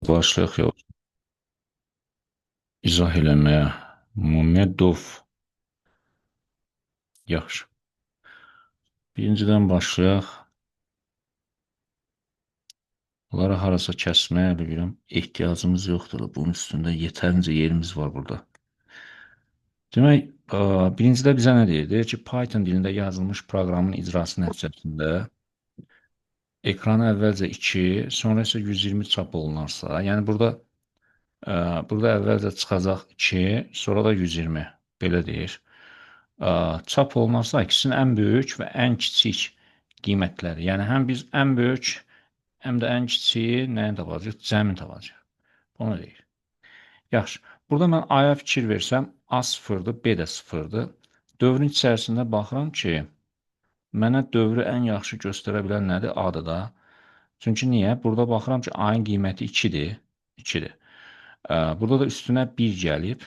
Başlayaq yavaş izah eləməyə. Məmmədov. Yaxşı. Birincidən başlayaq. Bunları harasa kəsməyə bilirəm. Ehtiyacımız yoxdur. Bunun üstündə yetərincə yerimiz var burada. Demək, birincidə bizə nə deyir? Deyir ki, Python dilində yazılmış proqramın icrası nəticəsində ekrana əvvəlcə 2, sonra isə 120 çap olunarsa, yəni burada əvvəlcə çıxacaq 2, sonra da 120. Belə deyir. Çap olunarsa ikisinin ən böyük və ən kiçik qiymətləri. Yəni həm biz ən böyük, həm də ən kiçiyi nəyin tapacağıq? Cəmin tapacağıq. Onu deyir. Yaxşı. Burada mən A-ya fikir versəm, A sıfırdır, B də sıfırdır. Dövrün içərisində baxıram ki, mənə dövrü ən yaxşı göstərə bilən nədir? A-dır da. Çünki niyə? Burada baxıram ki, A-nın qiyməti 2-dir. 2-dir. Burada da üstünə 1 gəlib.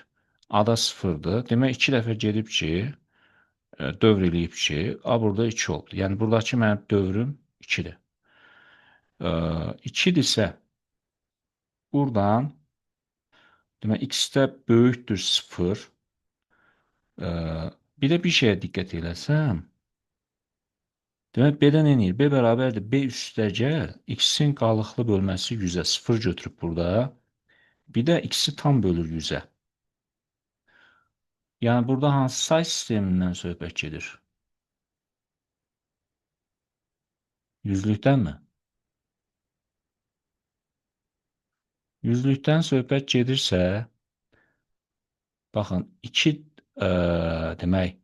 A-da sıfırdır. Demək 2 dəfə gedib ki, dövr eləyib ki, A burada 2 oldu. Yəni buradakı mənim dövrüm 2-dir. 2-dirsə buradan demək x-də böyükdür 0. Bir də bir şeyə diqqət eləsəm, demək B-də nə edir? B bərabərdir B üstəgəl x-in qalıqlı bölməsi 100-ə 0 götürüb burada. Bir də x-i tam bölür 100-ə. Yəni burada hansı say sistemindən söhbət gedir? Yüzlükdənmi? Yüzlükdən söhbət gedirsə, baxın, 2 demək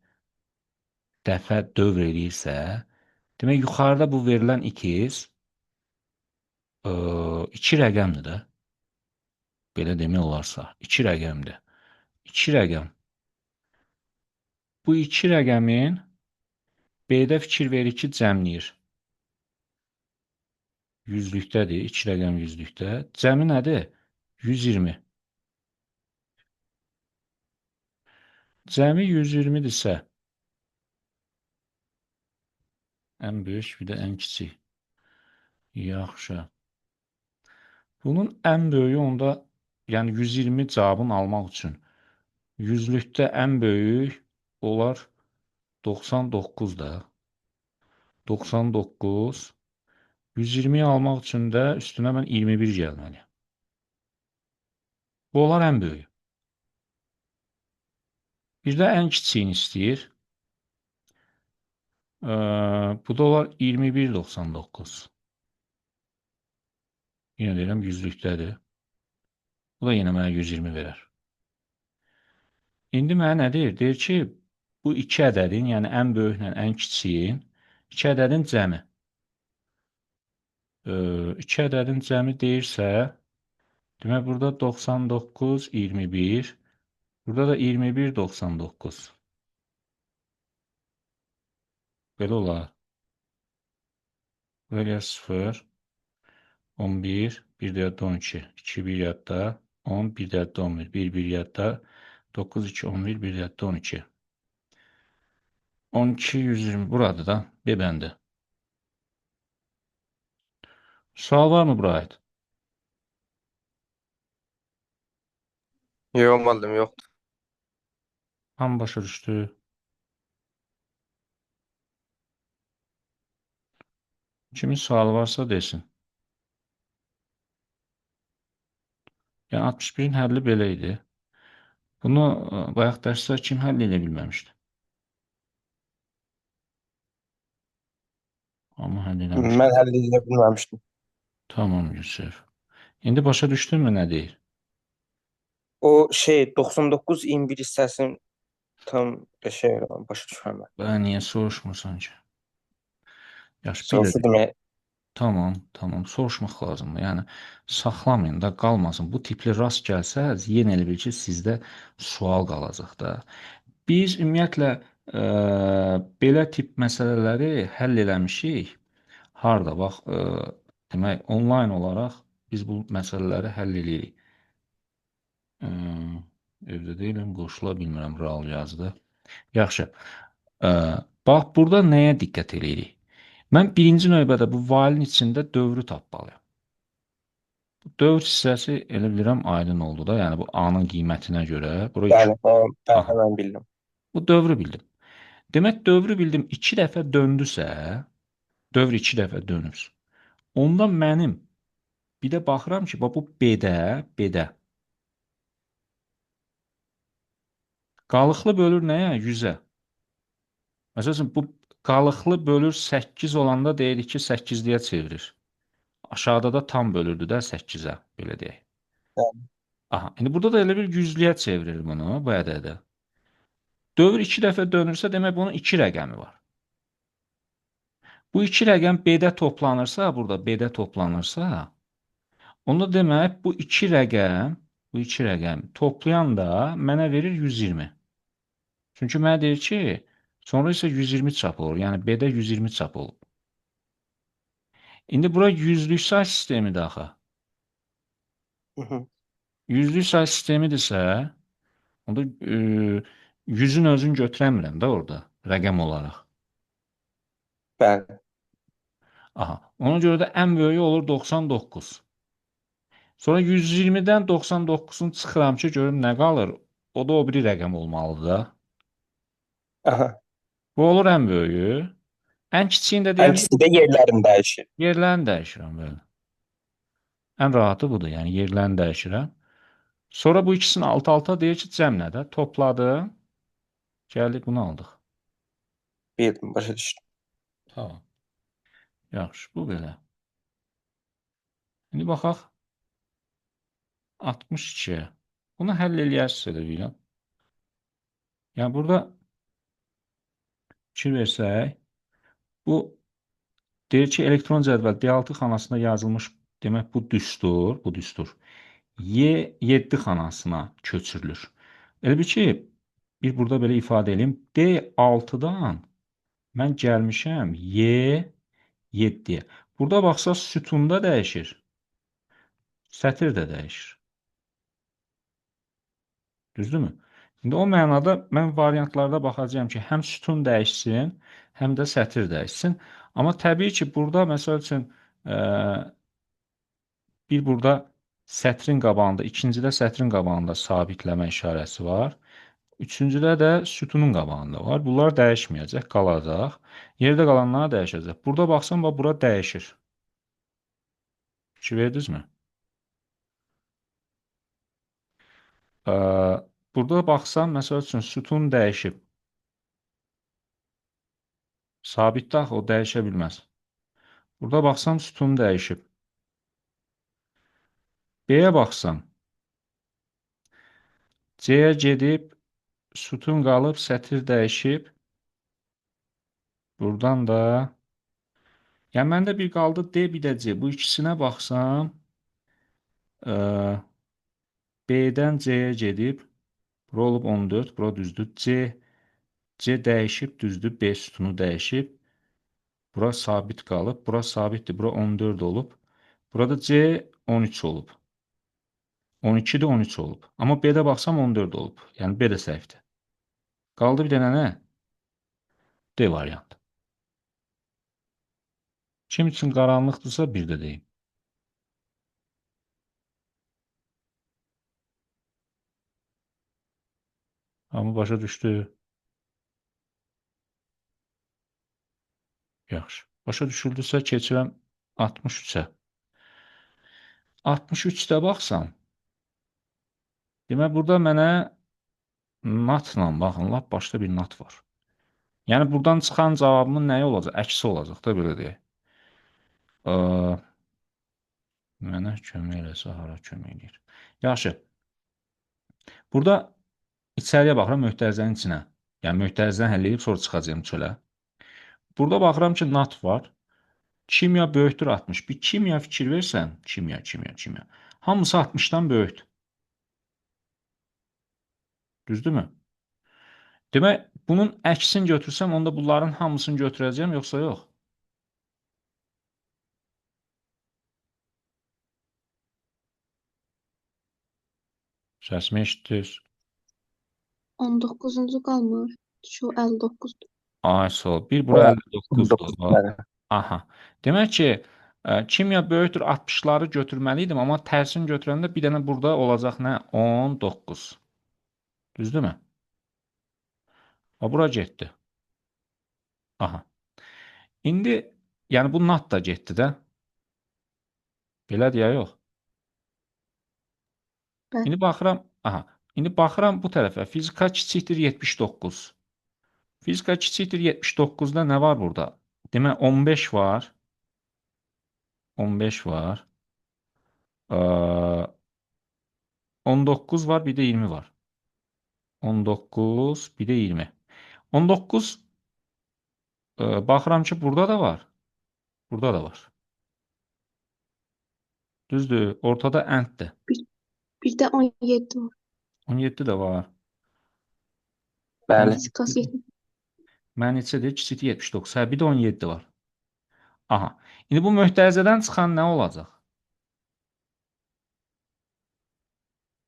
dəfə dövr eləyirsə, demək yuxarıda bu verilən x 2 rəqəmdir də. Belə demək olarsa, 2 rəqəmdir. 2 rəqəm. Bu 2 rəqəmin B-də fikir verir ki, cəmləyir. Yüzlükdədir, 2 rəqəm yüzlükdə. Cəmi nədir? 120. Cəmi 120-dirsə, ən böyük, bir də ən kiçik. Yaxşı. Bunun ən böyüyü onda, yəni 120 cavabını almaq üçün yüzlükdə ən böyük olar 99 da. 99. 120-yi almaq üçün də üstünə mən 21 gəlməliyəm. Bu olar ən böyük. Bir də ən kiçiyini istəyir. Bu da olar 21.99. Yenə deyirəm, yüzlükdədir. Bu da yenə mənə 120 verər. İndi mənə nə deyir? Deyir ki, bu iki ədədin, yəni ən böyüklə ən kiçiyin, iki ədədin cəmi. 2 ədədin cəmi deyirsə, demək burada 99, 21, burada da 21, 99. Belə olar. Buraya 0, 11, 1 deyətdə 12, 2, 1 yadda, 10, 1 deyətdə 11, 1, 1 yadda, 9, 2, 11, 1 deyətdə 12. 12, 120, buradır da, B bəndi. Sual var mı bura aid? Yox, müəllim, yoxdur. Hamı başa düşdü. Kimin sualı varsa desin. Yəni 61-in həlli belə idi. Bunu bayaq dərsdə kim həll edə bilməmişdi? Amma həll eləmiş. Mən həll edə bilməmişdim. Tamam Yusuf. İndi başa düşdünmü nə deyir? O şey 99 21 hissəsini tam şey başa düşmədim. Ben niyə soruşmursan ki? Yaş bir də Soruşdum ya. tamam, tamam. Soruşmaq lazımdır. Yəni saxlamayın da qalmasın. Bu tipli rast gəlsə, yenə elə bil ki, sizdə sual qalacaq da. Biz ümumiyyətlə belə tip məsələləri həll eləmişik. Harda bax, demək onlayn olaraq biz bu məsələləri həll eləyirik. Ə, evdə deyiləm, qoşula bilmirəm real yazdı. Yaxşı. Ə, bax burada nəyə diqqət eləyirik? Mən birinci növbədə bu valin içində dövrü tapmalıyam. Dövr hissəsi elə bilirəm aydın oldu da. Yəni bu A-nın qiymətinə görə bura 2. Bəli, o, Aha. bəli, mən bildim. Bu dövrü bildim. Demək dövrü bildim 2 dəfə döndüsə, dövr 2 dəfə dönübsə. Onda mənim bir də baxıram ki, bax bu B-də qalıqlı bölür nəyə? 100-ə. Məsələn, bu qalıqlı bölür 8 olanda deyirik ki, 8-liyə çevirir. Aşağıda da tam bölürdü də 8-ə, belə deyək. Bəli. Aha, indi burada da elə bir 100-lüyə çevirir bunu, bu ədədə. Dövr 2 dəfə dönürsə, demək bunun 2 rəqəmi var. Bu 2 rəqəm B-də toplanırsa, burada B-də toplanırsa, onda demək bu iki rəqəm toplayanda mənə verir 120. Çünki mənə deyir ki, sonra isə 120 çap olur. Yəni B-də 120 çap olub. İndi bura yüzlük say sistemidir axı. Hı hı. Yüzlük say sistemidirsə, onda 100-ün özünü götürəmirəm də orada rəqəm olaraq. Bəli. Aha. Ona görə də ən böyüyü olur 99. Sonra 120-dən 99-unu çıxıram ki, görüm nə qalır. O da o biri rəqəm olmalıdır da. Aha. Bu olur ən böyüyü. Ən kiçiyini də Ən deyəndə kiçiyi də yerlərini dəyişir. yerlərini dəyişirəm belə. Ən rahatı budur, yəni yerlərini dəyişirəm. Sonra bu ikisini alt-alta deyir ki, cəm nədir? Topladım, gəldik bunu aldıq. Bildim, başa düşdüm. Tamam. Yaxşı, bu belə. İndi baxaq 62-yə. Bunu həll eləyərsiz elə bilirəm. Yəni burada fikir versək, bu deyir ki, elektron cədvəl D6 xanasında yazılmış, demək bu düstur Y7 xanasına köçürülür. Elə bir ki, bir burada belə ifadə edeyim. D6-dan mən gəlmişəm Y7-yə. Burada baxsaq sütunda dəyişir, sətir də dəyişir. Düzdürmü? İndi o mənada mən variantlarda baxacağam ki, həm sütun dəyişsin, həm də sətir dəyişsin. Amma təbii ki, burada məsəl üçün bir burada sətrin qabağında, ikincidə sətrin qabağında sabitləmə işarəsi var. Üçüncüdə də sütunun qabağında var. Bunlar dəyişməyəcək, qalacaq. Yerdə qalanlar dəyişəcək. Burada baxsam, bax, bura dəyişir. Fikir verdinizmi? Burada baxsam, məsəl üçün sütun dəyişib. Sabitdə axı o dəyişə bilməz. Burada baxsam, sütun dəyişib. B-yə baxsam, C-yə gedib, sütun qalıb, sətir dəyişib. Buradan da, yəni məndə bir qaldı D, bir də C. Bu ikisinə baxsam, B-dən C-yə gedib, bura olub 14, bura düzdür. C dəyişib, düzdür. B sütunu dəyişib. Bura sabit qalıb. Bura sabitdir. Bura 14 olub. Burada C 13 olub. 12-də 13 olub. Amma B-də baxsam 14 olub. Yəni B də səhvdir. Qaldı bir dənə nə? D variantı. Kim üçün qaranlıqdırsa bir də deyim. Amma başa düşdü. Yaxşı. Başa düşüldüsə keçirəm 63-ə. 63-də baxsam, demək burada mənə natla baxın, lap başda bir nat var. Yəni buradan çıxan cavabımın nəyi olacaq? Əksi olacaq da belə deyək. Mənə kömək eləsə hara kömək eləyir. Yaxşı. Burada içəriyə baxıram möhtərizənin içinə. Yəni möhtərizəni həll edib sonra çıxacağım çölə. Burada baxıram ki, nat var. Kimya böyükdür 60. Bir kimya fikir versən, kimya. Hamısı 60-dan böyükdür. Düzdürmü? Demək, bunun əksini götürsəm, onda bunların hamısını götürəcəyəm, yoxsa yox? Səsimi eşitdiniz? 19-cu qalmır. Şu 59-dur. Ay, sol. Bir bura Bura 59-dur. 19. Bəli. Aha. Demək ki, Kimya böyükdür 60'ları götürməli idim, amma tərsini götürəndə bir dənə burada olacaq nə? 19. Düzdürmü? Bura getdi. Aha. İndi yəni bu nat da getdi də. Belədir ya yox. Bəli. İndi baxıram, aha. İndi baxıram bu tərəfə. Fizika kiçikdir 79. Fizika kiçikdir 79-da nə var burada? Demək 15 var. 15 var. Ee, 19 var, bir də 20 var. 19, bir də 20. 19 baxıram ki, burada da var. Burada da var. Düzdür, ortada ənddir. Bir də 17 var. 17 də var. Bəli. Fizikası 70. Mən neçədir? Kiçikdir 79. Hə, bir də 17 var. Aha. İndi bu möhtərizədən çıxan nə olacaq?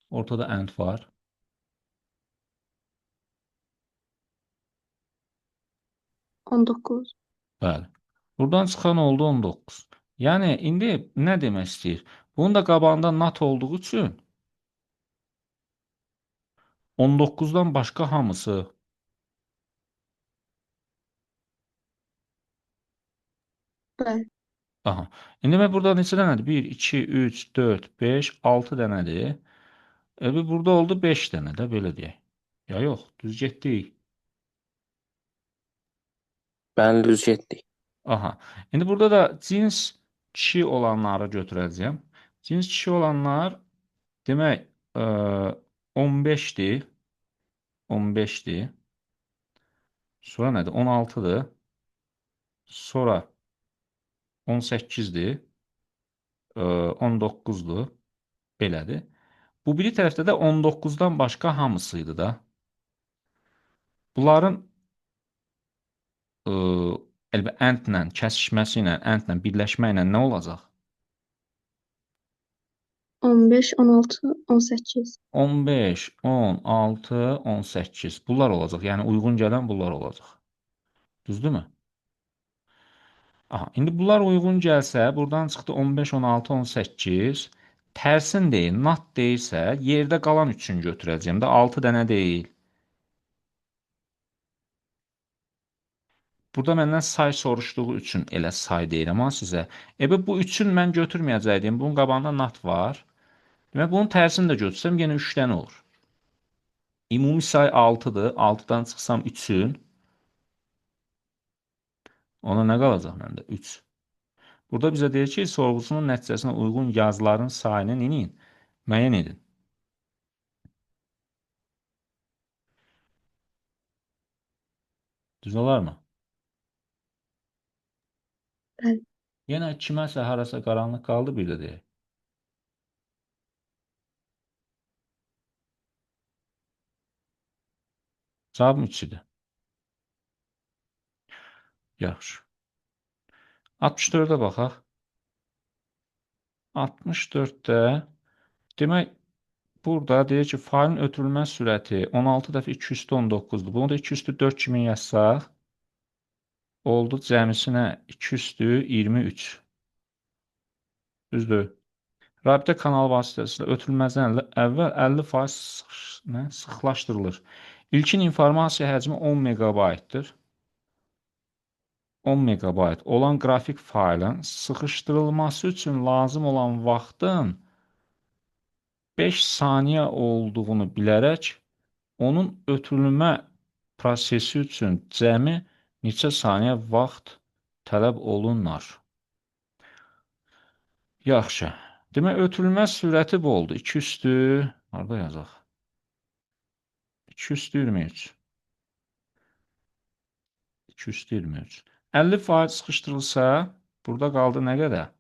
Ortada ənd var. 19. Bəli. Buradan çıxan oldu 19. Yəni, indi nə demək istəyir? Bunun da qabağında nat olduğu üçün 19-dan başqa hamısı Bəli. aha. İndi mən burada neçə dənədir? 1, 2, 3, 4, 5, 6 dənədir. Burada oldu 5 dənə də, belə deyək. Ya yox, düz getdik. Bəli, düz getdik. Aha. İndi burada da cins kişi olanları götürəcəyəm. Cins kişi olanlar demək 15-dir. 15-dir. Sonra nədir? 16-dır. Sonra 18-dir. 19-dur. Belədir. Bu biri tərəfdə də 19-dan başqa hamısıydı da. Bunların əndlə, kəsişməsi ilə, əndlə, birləşmə ilə nə olacaq? 15, 16, 18. 15, 16, 18. Bunlar olacaq. Yəni uyğun gələn bunlar olacaq. Düzdürmü? Aha, indi bunlar uyğun gəlsə, buradan çıxdı 15, 16, 18. Tərsin deyil, nat deyilsə, yerdə qalan üçün götürəcəyim də 6 dənə deyil. Burada məndən say soruşduğu üçün elə say deyirəm ha sizə. Bu üçün mən götürməyəcəydim. Bunun qabağında nat var. Demək, bunun tərsini də götürsəm, yenə 3 dənə olur. Ümumi say 6-dır. 6-dan çıxsam 3-ün. Ona nə qalacaq məndə? 3. Burada bizə deyir ki, sorğusunun nəticəsinə uyğun yazıların sayını neyin? Müəyyən edin. Düz olarmı? Bəli. Yenə kiməsə harasa qaranlıq qaldı bir də deyək. Cavabım 3-dür. Yaxşı. 64-ə baxaq. 64-də demək, burada deyir ki, failin ötürülmə sürəti 16 dəfə 2 üstü 19-dur. Bunu da 2 üstü 4 kimi yazsaq, oldu cəmisinə 2 üstü 23. Düzdür. Rabitə kanalı vasitəsilə ötürülməzdən əvvəl 50% sıxlaşdırılır. İlkin informasiya həcmi 10 megabaytdır. 10 megabayt olan qrafik faylın sıxışdırılması üçün lazım olan vaxtın 5 saniyə olduğunu bilərək, onun ötürülmə prosesi üçün cəmi neçə saniyə vaxt tələb olunar? Yaxşı. Demək, ötürülmə sürəti bu oldu. 2 üstü, harada yazaq? 2 üstü 23. 2 üstü 23. 50% sıxışdırılsa, burada qaldı nə qədər?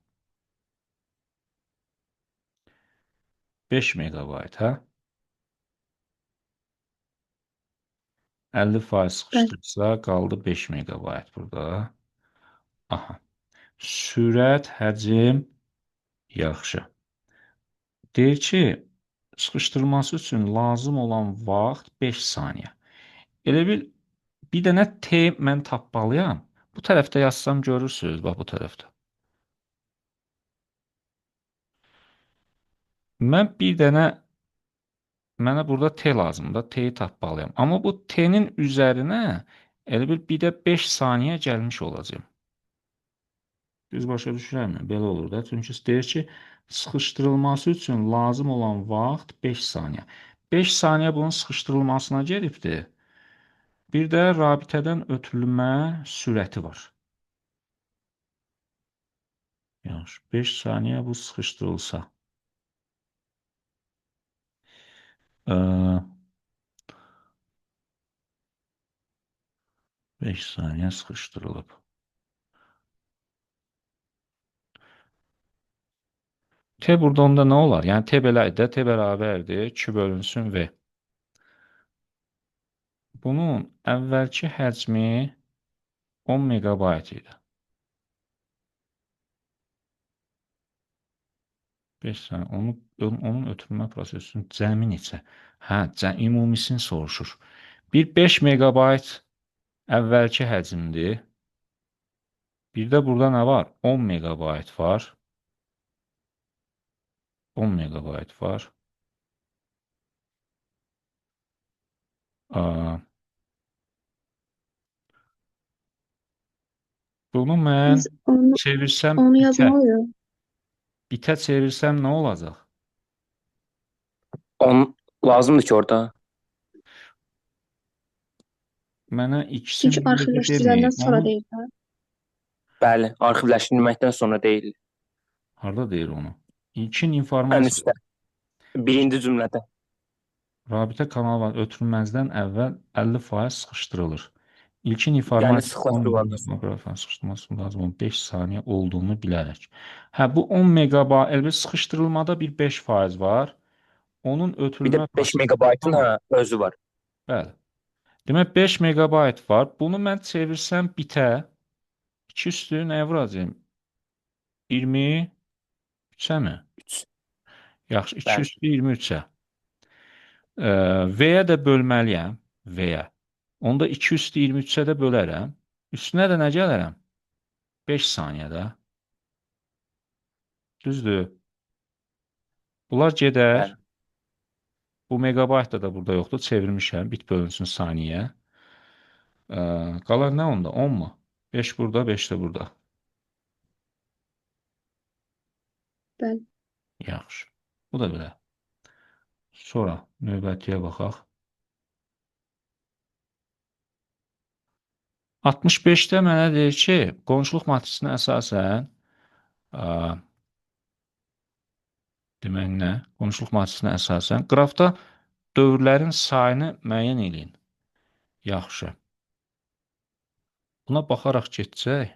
5 megabayt, hə? 50% sıxışdırılsa, qaldı 5 megabayt burada. Aha. Sürət, həcm, yaxşı. Deyir ki, sıxışdırılması üçün lazım olan vaxt 5 saniyə. Elə bir dənə T mən tapmalıyam. Bu tərəfdə yazsam görürsünüz, bax bu tərəfdə. Mən bir dənə mənə burada T lazımdır. T-yi tapmalıyam. Amma bu T-nin üzərinə elə bir də 5 saniyə gəlmiş olacağım. Düz başa düşürəmmi? Belə olur da. Çünki deyir ki, sıxışdırılması üçün lazım olan vaxt 5 saniyə. 5 saniyə bunun sıxışdırılmasına gedibdir. Bir də rabitədən ötürülmə sürəti var. Yaxşı, 5 saniyə bu sıxışdırılsa. 5 saniyə sıxışdırılıb. T burada onda nə olar? Yəni T belədir də, T bərabərdir 2 bölünsün V. Bunun əvvəlki həcmi 10 megabayt idi. 5 saniyə. Onun ötürmə prosesinin cəmi neçə? Hə, ümumisini soruşur. Bir 5 megabayt əvvəlki həcmdir. Bir də burada nə var? 10 megabayt var. 10 megabayt var. Bunu mən Biz onu, çevirsəm onu bitə. yazmalıyıq. Bitə çevirsəm nə olacaq? 10 lazımdır ki orada. Mənə ikisini Çünki bir yerdə arxivləşdiriləndən deməyib. sonra Onu deyir də. Bəli, arxivləşdirməkdən sonra deyil. harda deyir onu? İlkin Ən informasiya. üstdə. Birinci cümlədə. Rabitə kanalı ötürülməzdən əvvəl 50% sıxışdırılır. İlkin Yəni informasiya sıxlaşdırılanda sonra. meqabayt sıxışdırılması lazım olan 5 saniyə olduğunu bilərək. Hə, bu 10 megabayt, əlbəttə sıxışdırılmada bir 5% var. Onun Bir də ötürülmə 5 prosesi. megabaytın Tamam. özü var. Bəli. Demək 5 megabayt var. Bunu mən çevirsəm bitə 2 üstü nəyə vuracağım? 23-ə mi? 3. Yaxşı, 2 Bəli. üstü 23-ə. V-yə də bölməliyəm. V-yə. Onda 2 üstü 23-ə də bölərəm. Üstünə də nə gələrəm? 5 saniyədə. Düzdür. Bunlar gedər. Bəli. Bu megabayt da burada yoxdur. Çevirmişəm. Bit bölünsün saniyə. Qalan nə onda? 10 mu? 5 burada, 5 də burada. Bəli. Yaxşı. Bu da belə. Sonra növbətiyə baxaq. 65-də mənə deyir ki, qonşuluq matrisinə əsasən demək nə? Qonşuluq matrisinə əsasən qrafda dövrlərin sayını müəyyən edin. Yaxşı. Buna baxaraq getsək,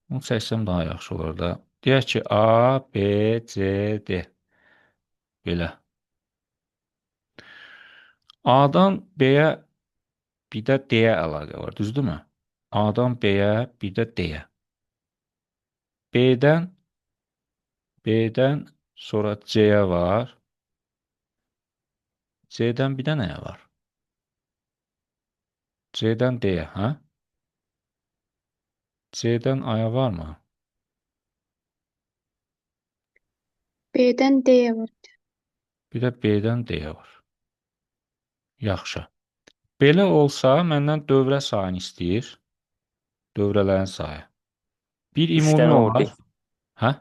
bunu çəksəm daha yaxşı olar da. Deyək ki, A, B, C, D. Belə. A-dan B-yə bir də D-yə əlaqə var, düzdürmü? A-dan B-yə bir də D-yə. B-dən sonra C-yə var. C-dən bir də nəyə var? C-dən D-yə, hə? C-dən A-ya varmı? B-dən D-yə var. Bir də B-dən D-yə var. Yaxşı. Belə olsa, məndən dövrə sayını istəyir. Dövrələrin sayı. Bir 3 ümumi dənə olar. oldu. Hə?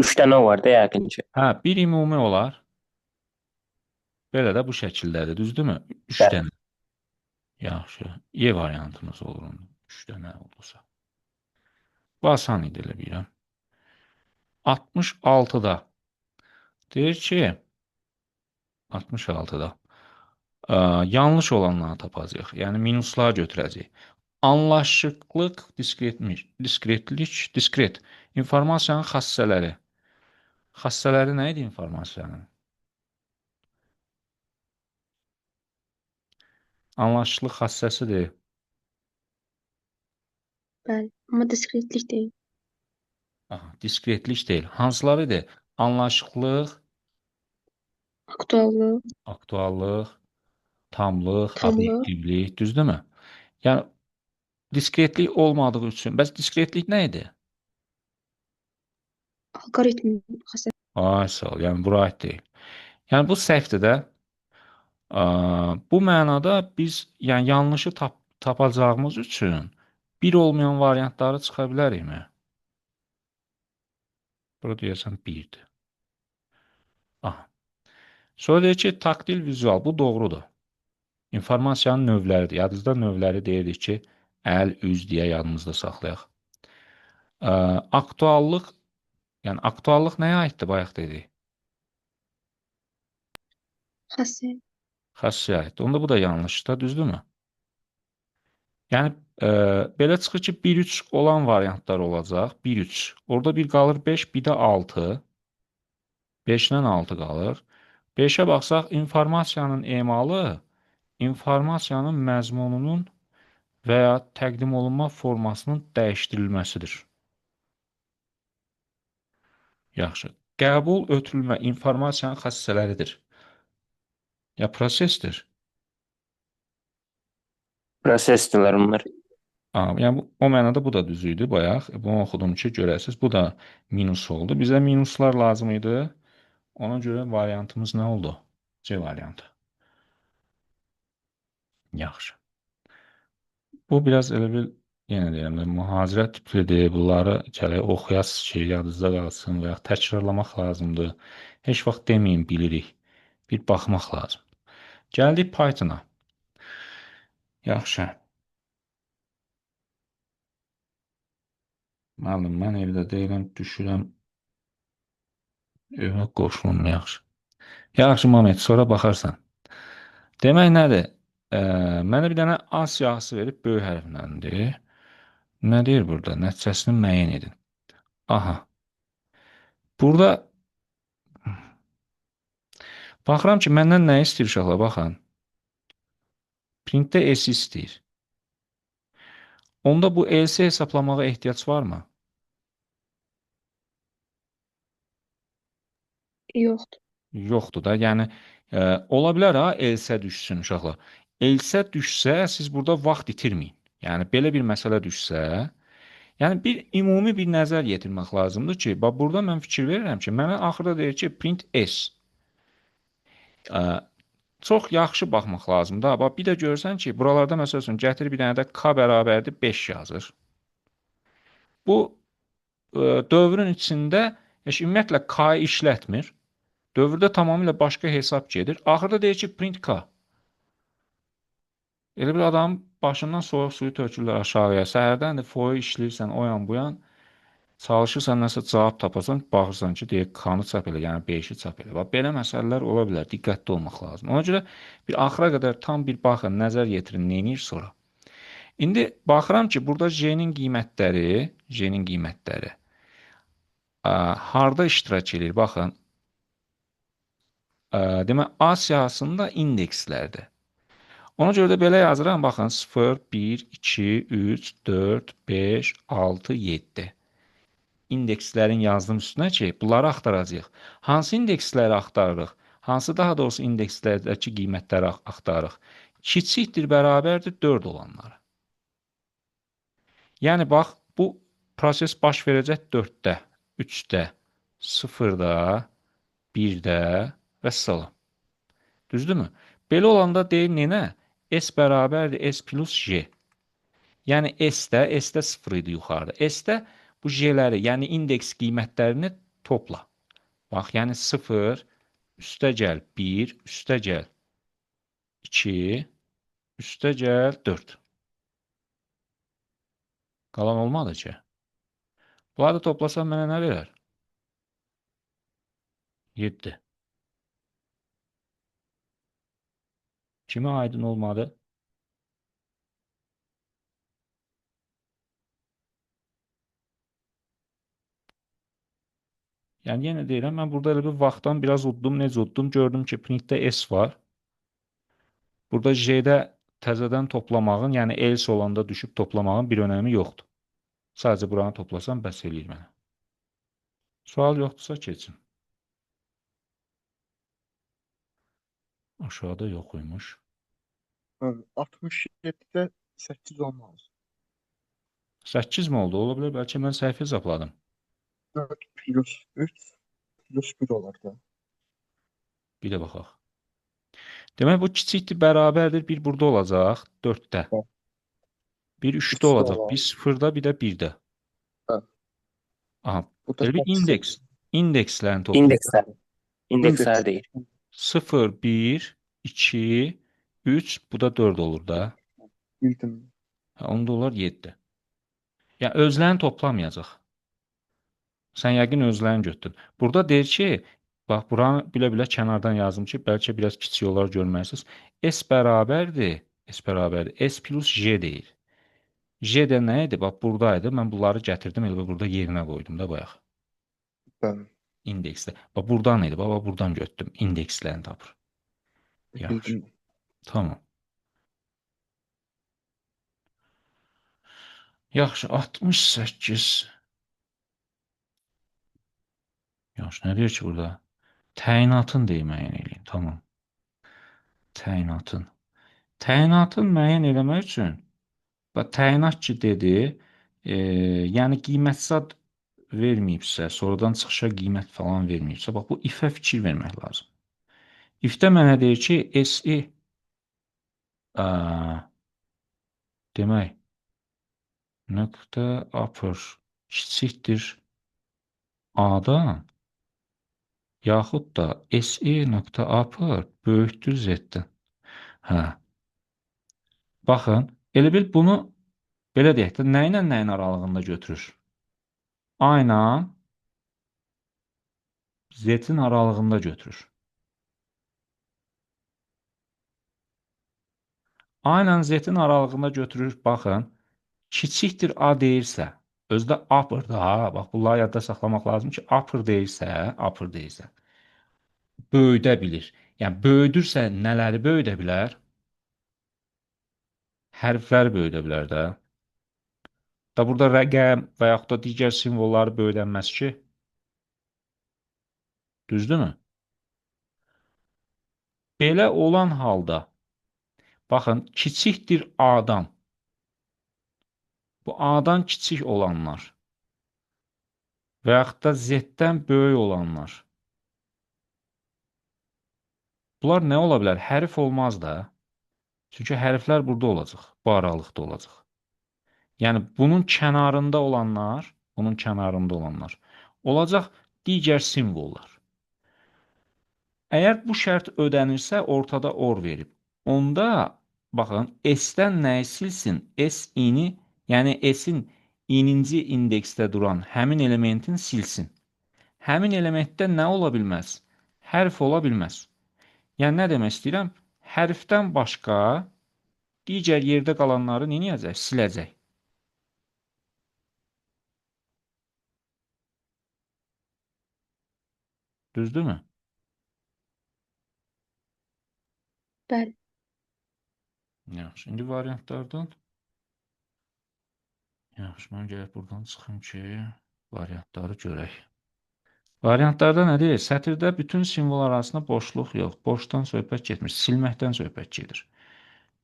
3 dənə var da yəqin ki. Hə, bir ümumi olar. Belə də bu şəkildədir, düzdürmü? 3 Bəli. dənə. Yaxşı. E variantımız olur onda. 3 dənə olursa. Bu asan idi elə bilirəm. 66-da deyir ki, 66-da yanlış olanları tapacağıq. Yəni minuslar götürəcəyik. Anlaşıqlıq, diskret informasiyanın xassələri. Xassələri nə idi informasiyanın? Anlaşıqlıq xassəsidir. Bəli. Amma diskretlik deyil. Aha, diskretlik deyil. Hansılarıdır? Anlaşıqlıq, Aktuallıq, aktuallıq, tamlıq, tamlıq, obyektivlik, düzdürmü? Yəni diskretlik olmadığı üçün, bəs diskretlik nə idi? alqoritmin xassəsi. Ay sağ ol. Yəni bura aid deyil. Yəni bu səhvdir də. Bu mənada biz yəni yanlışı tapacağımız üçün bir olmayan variantları çıxa bilərikmi? Burada deyəsən 1-dir. Aha. Sonra deyir ki, taktil vizual. Bu doğrudur. İnformasiyanın növləridir. Yadınızda növləri deyirdik ki, əl, üz deyə yadımızda saxlayaq. Aktuallıq, yəni aktuallıq nəyə aiddir bayaq dedik? Xəstə. Xəssiyə aiddir. Onda bu da yanlışdır, düzdürmü? Yəni belə çıxır ki, 1-3 olan variantlar olacaq. 1-3. Orada bir qalır 5, bir də 6. 5-dən 6 qalır. 5-ə baxsaq, informasiyanın emalı informasiyanın məzmununun və ya təqdim olunma formasının dəyişdirilməsidir. Yaxşı. Qəbul, ötürülmə informasiyanın xassələridir. Ya prosesdir. Prosesdirlər bunlar. Yəni o mənada bu da düz idi bayaq. Bunu oxudum ki, görəsiz. Bu da minus oldu. Bizə minuslar lazım idi. Ona görə variantımız nə oldu? C variantı. Yaxşı. Bu biraz elə bil, yenə deyirəm də, mühazirə tiplidir. Bunları gərək oxuyasız ki, yadınızda qalsın və ya təkrarlamaq lazımdır. Heç vaxt deməyin bilirik. Bir baxmaq lazım. Gəldik Pythona. Yaxşı. Müəllim, mən evdə deyiləm, düşürəm. Evə qoşulum, yaxşı. Yaxşı, Mamet, sonra baxarsan. Demək nədir? Mənə bir dənə A siyahısı verib böyük hərfləndir. Nə deyir burada? Nəticəsini müəyyən edin. Aha. Burada baxıram ki, məndən nə istəyir uşaqlar? Baxın. Printdə S istəyir. Onda bu else hesablamağa ehtiyac varmı? Yoxdur. Yoxdur da. Yəni ola bilər ha, else düşsün uşaqlar. Else düşsə, siz burada vaxt itirməyin. Yəni belə bir məsələ düşsə, yəni bir ümumi bir nəzər yetirmək lazımdır ki, bax burada mən fikir verirəm ki, mənə axırda deyir ki, print S. Çox yaxşı baxmaq lazımdır. Bax bir də görsən ki, buralarda məsəl üçün gətir bir dənə də K bərabərdir 5 yazır. Bu dövrün içində heç ümumiyyətlə K-yı işlətmir. Dövrdə tamamilə başqa hesab gedir. Axırda deyir ki, print K. Elə bir adamın başından soyuq suyu tökürlər aşağıya. Səhərdən də foyu işləyirsən, o yan bu yan. Çalışırsan nəsə cavab tapasan, baxırsan ki, deyir K-nı çap elə, yəni 5-i çap elə. Bax, belə məsələlər ola bilər, diqqətli olmaq lazım. Ona görə bir axıra qədər tam bir baxın, nəzər yetirin, neyinir sonra. İndi baxıram ki, burada J-nin qiymətləri harda iştirak edir? Baxın, demək, A siyahısında indekslərdir. Ona görə də belə yazıram, baxın, 0, 1, 2, 3, 4, 5, 6, 7. İndekslərin yazdım üstünə ki, bunları axtaracağıq. Hansı indeksləri axtarırıq? Hansı daha doğrusu indekslərdəki qiymətləri axtarırıq? Kiçikdir, bərabərdir 4 olanları. Yəni, bax, bu proses baş verəcək 4-də, 3-də, 0-da, 1-də və salam. Düzdürmü? Belə olanda deyir nenə? S bərabərdir S plus J. Yəni S-də 0 idi yuxarıda. S-də bu J-ləri, yəni indeks qiymətlərini topla. Bax, yəni 0, üstə gəl 1, üstə gəl 2, üstə gəl 4. Qalan olmadı ki. Bunları toplasam mənə nə verər? 7. Kimə aydın olmadı? Yəni, yenə deyirəm, mən burada elə bir vaxtdan biraz uddum, necə uddum? Gördüm ki, printdə S var. Burada J-də təzədən toplamağın, yəni else olanda düşüb toplamağın bir önəmi yoxdur. Sadəcə buranı toplasam bəs eləyir mənə. Sual yoxdursa keçin. Aşağıda yox imiş. 67-də 8 olmaz. 8 mi oldu? Ola bilər, bəlkə mən səhv hesapladım. 4 plus 3 plus 1 olar da. Bir də baxaq. Demək bu kiçikdir, bərabərdir. Bir burada olacaq 4-də. Hə. Bir 3-də 3 də olacaq. olar. Bir 0-da, bir də 1-də. Hə. Aha. Bu da Belə bir 8. indekslərini toplayaq. İndeksler. İndeksler değil. 0, 1, 2, 3, bu da 4 olur da. Bildim. Ha, onda olar 7. Yəni özlərini toplamayacaq. Sən yəqin özlərini götürdün. Burada deyir ki, bax buranı bilə-bilə kənardan yazdım ki, bəlkə biraz kiçik olar görməlisiniz. S bərabərdir. S bərabərdir. S plus J deyir. J də nə idi? Bax buradaydı. Mən bunları gətirdim, elə burada yerinə qoydum da bayaq. Bəli. İndeksdə. Bax burdan idi. Bax burdan götürdüm. İndekslərini tapır. Yaxşı. Bildim. Tamam. Yaxşı, 68. Yaxşı, nə deyir ki burada? Təyinatın deyə müəyyən edin. Tamam. Təyinatın. Təyinatın müəyyən eləmək üçün bax təyinat ki dedi, yəni qiymətsə verməyibsə, sonradan çıxışa qiymət falan verməyibsə, bax bu if-ə fikir vermək lazım. If-də mənə deyir ki, SI ə, demək nöqtə upper kiçikdir A-dan yaxud da SI nöqtə upper böyükdür Z-dən. Hə. Baxın, elə bil bunu belə deyək də, nə ilə nəyin aralığında götürür? A ilə Z-in aralığında götürür. A ilə Z-in aralığında götürür. Baxın, kiçikdir A deyirsə, özdə upper-da, ha, bax bunları yadda saxlamaq lazım ki, upper deyirsə, böyüdə bilir. Yəni böyüdürsə nələri böyüdə bilər? Hərfləri böyüdə bilər də. Da burada rəqəm və yaxud da digər simvolları böyüdənməz ki, düzdürmü? Belə olan halda, baxın, kiçikdir A-dan. Bu A-dan kiçik olanlar və yaxud da Z-dən böyük olanlar. Bunlar nə ola bilər? Hərf olmaz da. Çünki hərflər burada olacaq, bu aralıqda olacaq. Yəni bunun kənarında olanlar olacaq digər simvollar. Əgər bu şərt ödənirsə, ortada or verib. Onda, baxın, S-dən nəyi silsin? S-ini, yəni S-in ininci indeksdə duran həmin elementin silsin. Həmin elementdə nə ola bilməz? Hərf ola bilməz. Yəni, nə demək istəyirəm? Hərfdən başqa digər yerdə qalanları nə edəcək? Siləcək. Düzdürmü? Bəli. Yaxşı, indi variantlardan. Yaxşı, mən gələk buradan çıxım ki, variantları görək. Variantlarda nə deyir? Sətirdə bütün simvol arasında boşluq yox. Boşdan söhbət getmir, silməkdən söhbət gedir.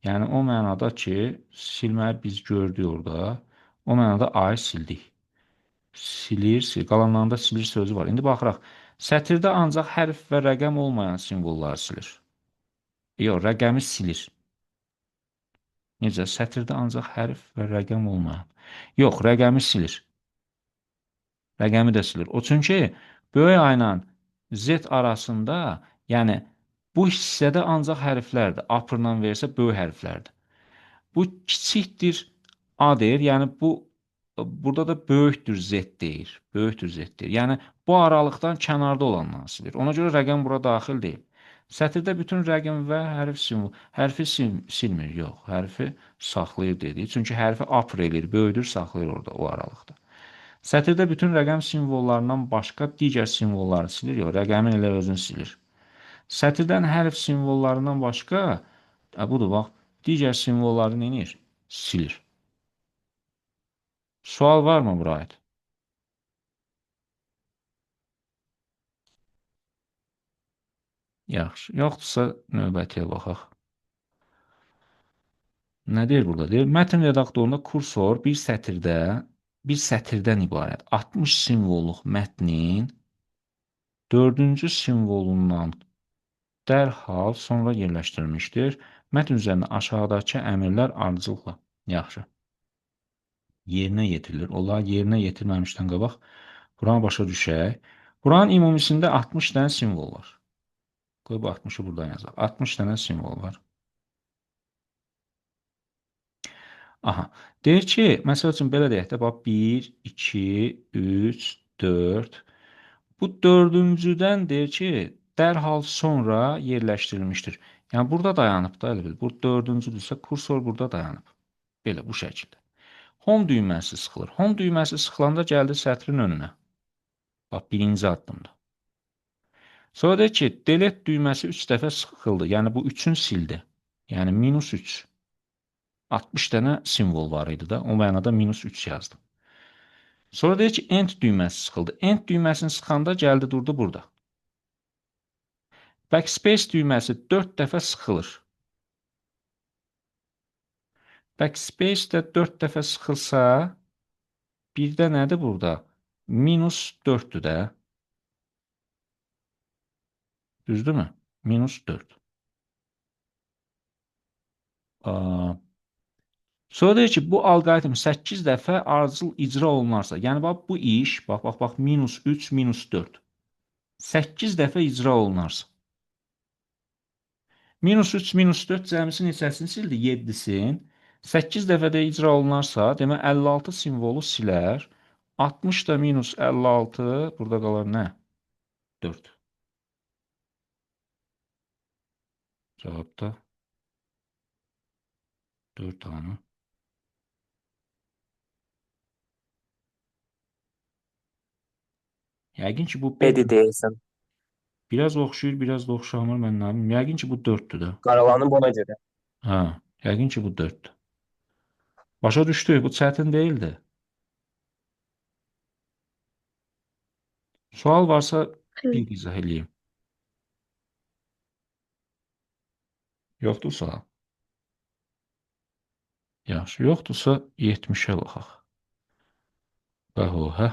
Yəni, o mənada ki, silməyi biz gördük orada, o mənada A-yı sildik. Silir, qalanlarında silir sözü var. İndi baxıraq, sətirdə ancaq hərf və rəqəm olmayan simvolları silir. Yox, rəqəmi silir. Necə? Sətirdə ancaq hərf və rəqəm olmayan. Yox, rəqəmi silir. Rəqəmi də silir. O çünki böyük A ilə Z arasında, yəni bu hissədə ancaq hərflərdir. Upper-la versə böyük hərflərdir. Bu kiçikdir A deyir, yəni burada da böyükdür Z deyir. Böyükdür Z deyir. Yəni bu aralıqdan kənarda olandan silir. Ona görə rəqəm bura daxil deyil. Sətirdə bütün rəqəm və hərfi silmir, yox, hərfi saxlayır dedik. Çünki hərfi upper eləyir, böyüdür, saxlayır orada, o aralıqda. Sətirdə bütün rəqəm simvollarından başqa digər simvolları silir, yox, rəqəmin elə özünü silir. Sətirdən hərf simvollarından başqa, budur, bax, digər simvolları nə edir? Silir. Sual varmı bura aid? Yaxşı, yoxdursa növbətiyə baxaq. Nə deyir burada? Deyir, mətn redaktorunda kursor bir sətirdən ibarət 60 simvolluq mətnin dördüncü simvolundan dərhal sonra yerləşdirilmişdir. Mətn üzərində aşağıdakı əmrlər ardıcılıqla. Yaxşı. Yerinə yetirilir. Onlar yerinə yetirməmişdən qabaq buranı başa düşək. Buranın ümumisində 60 dənə simvol var. Qoy bu 60-ı buradan yazaq. 60 dənə simvol var. Aha. Deyir ki, məsəl üçün belə deyək də, bax 1, 2, 3, 4. Bu dördüncüdən deyir ki, dərhal sonra yerləşdirilmişdir. Yəni burada dayanıb da elə bil. Bu dördüncüdürsə kursor burada dayanıb. Belə bu şəkildə. Home düyməsi sıxılır. Home düyməsi sıxılanda gəldi sətrin önünə. Bax birinci addımda. Sonra deyir ki, delete düyməsi 3 dəfə sıxıldı. Yəni bu 3-ün sildi. Yəni -3. 60 dənə simvol var idi da. O mənada -3 yazdım. Sonra deyir ki, end düyməsi sıxıldı. End düyməsini sıxanda gəldi durdu burada. Backspace düyməsi 4 dəfə sıxılır. Backspace də 4 dəfə sıxılsa, bir də nədir burada? -4'dür də. Düzdürmü? -4. Sonra deyir ki, bu alqoritm 8 dəfə ardıcıl icra olunarsa, yəni bax bu iş, bax, -3, -4. 8 dəfə icra olunarsa. -3, -4 cəmisi neçəsini sildi? 7-sin. 8 dəfə də icra olunarsa, demək 56 simvolu silər. 60 da -56, burada qalar nə? 4. Cavabda 4 tane. Yəqin ki, bu Bedi deyirsən. biraz oxşuyur, biraz da oxşamır, mən nə bilim. Yəqin ki, bu 4'dür də. Qaralanıb ona görə. Hə, yəqin ki, bu 4'dür. Başa düşdük, bu çətin deyildi. Sual varsa bir izah eləyim. Yoxdur sual. Yaxşı, yoxdursa 70'ə baxaq. Bax o, hə?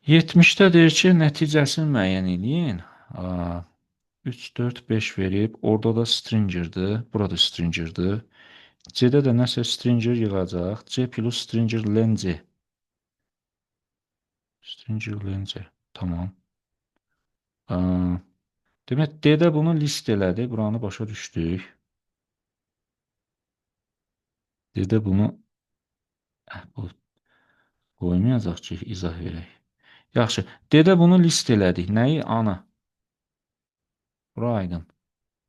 70'də deyir ki, nəticəsini müəyyən eləyin. 3, 4, 5 verib, orada da stringerdir, burada stringerdir. C-də də nəsə stringer yığacaq. C plus stringer len C. Stringer len C. Tamam. Demək, D-də bunu list elədi. Buranı başa düşdük. D-də bunu bu qoymayacaq ki, izah verək. Yaxşı. D-də bunu list elədik. Nəyi? Ana. Bura aydın.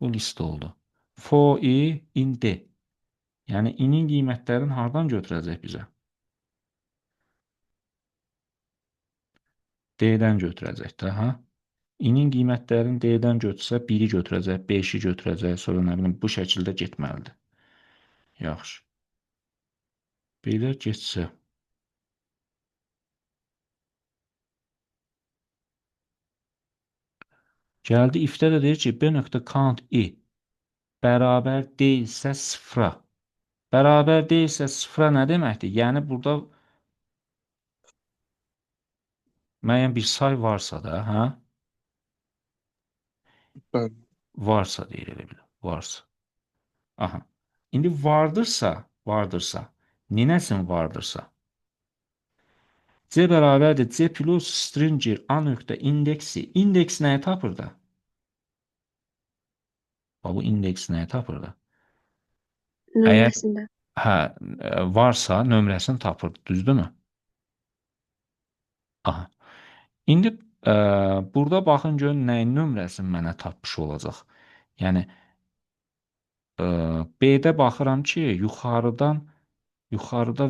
Bu list oldu. For I in D. Yəni, i-nin qiymətlərini hardan götürəcək bizə? D-dən götürəcək də, hə? I-nin qiymətlərini D-dən götürsə, 1-i götürəcək, 5-i götürəcək, sonra nə bilim, bu şəkildə getməlidir. Yaxşı. Belə getsə. Gəldi, if-də də deyir ki, B.count I bərabər deyilsə sıfıra. Bərabər deyilsə sıfıra nə deməkdir? Yəni, burada müəyyən bir say varsa da, hə? Bəli. Varsa deyir elə bilə, varsa. Aha. İndi vardırsa, ninəsin vardırsa? C bərabərdir C plus stringer A nöqtə indeksi. İndeks nəyi tapır da? Bu indeks nəyi tapır da? Nömrəsində. Hə, varsa nömrəsini tapır, düzdürmü? Aha. İndi burada baxın görün nəyin nömrəsini mənə tapmış olacaq. Yəni B-də baxıram ki, yuxarıda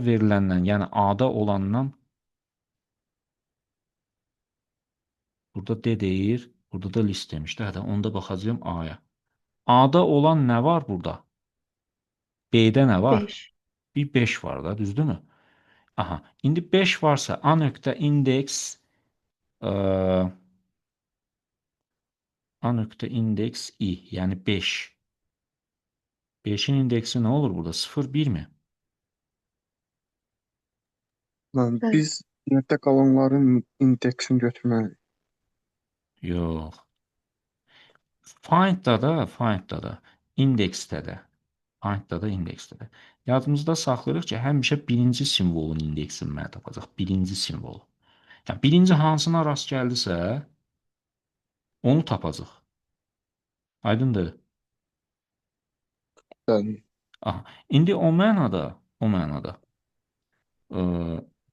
veriləndən, yəni A-da olandan burada D deyir, burada da list demişdi. Hətta onda baxacağım A-ya. A-da olan nə var burada? B-də nə var? 5. Bir 5 var da, düzdürmü? Aha. İndi 5 varsa A nöqtə indeks A nöqtə indeks I, yəni 5. 5'in indeksi nə olur burada? 0, 1 mi? Lan Bəli. biz Yadda qalanların indeksini götürməliyik. Yox. Findda da, indeksdə də. Findda da, indeksdə də. Yadımızda saxlayırıq ki, həmişə birinci simvolun indeksini mənə tapacaq. Birinci simvolu. Yəni, birinci hansına rast gəldisə, onu tapacaq. Aydındır? Bəli. Aha. İndi o mənada,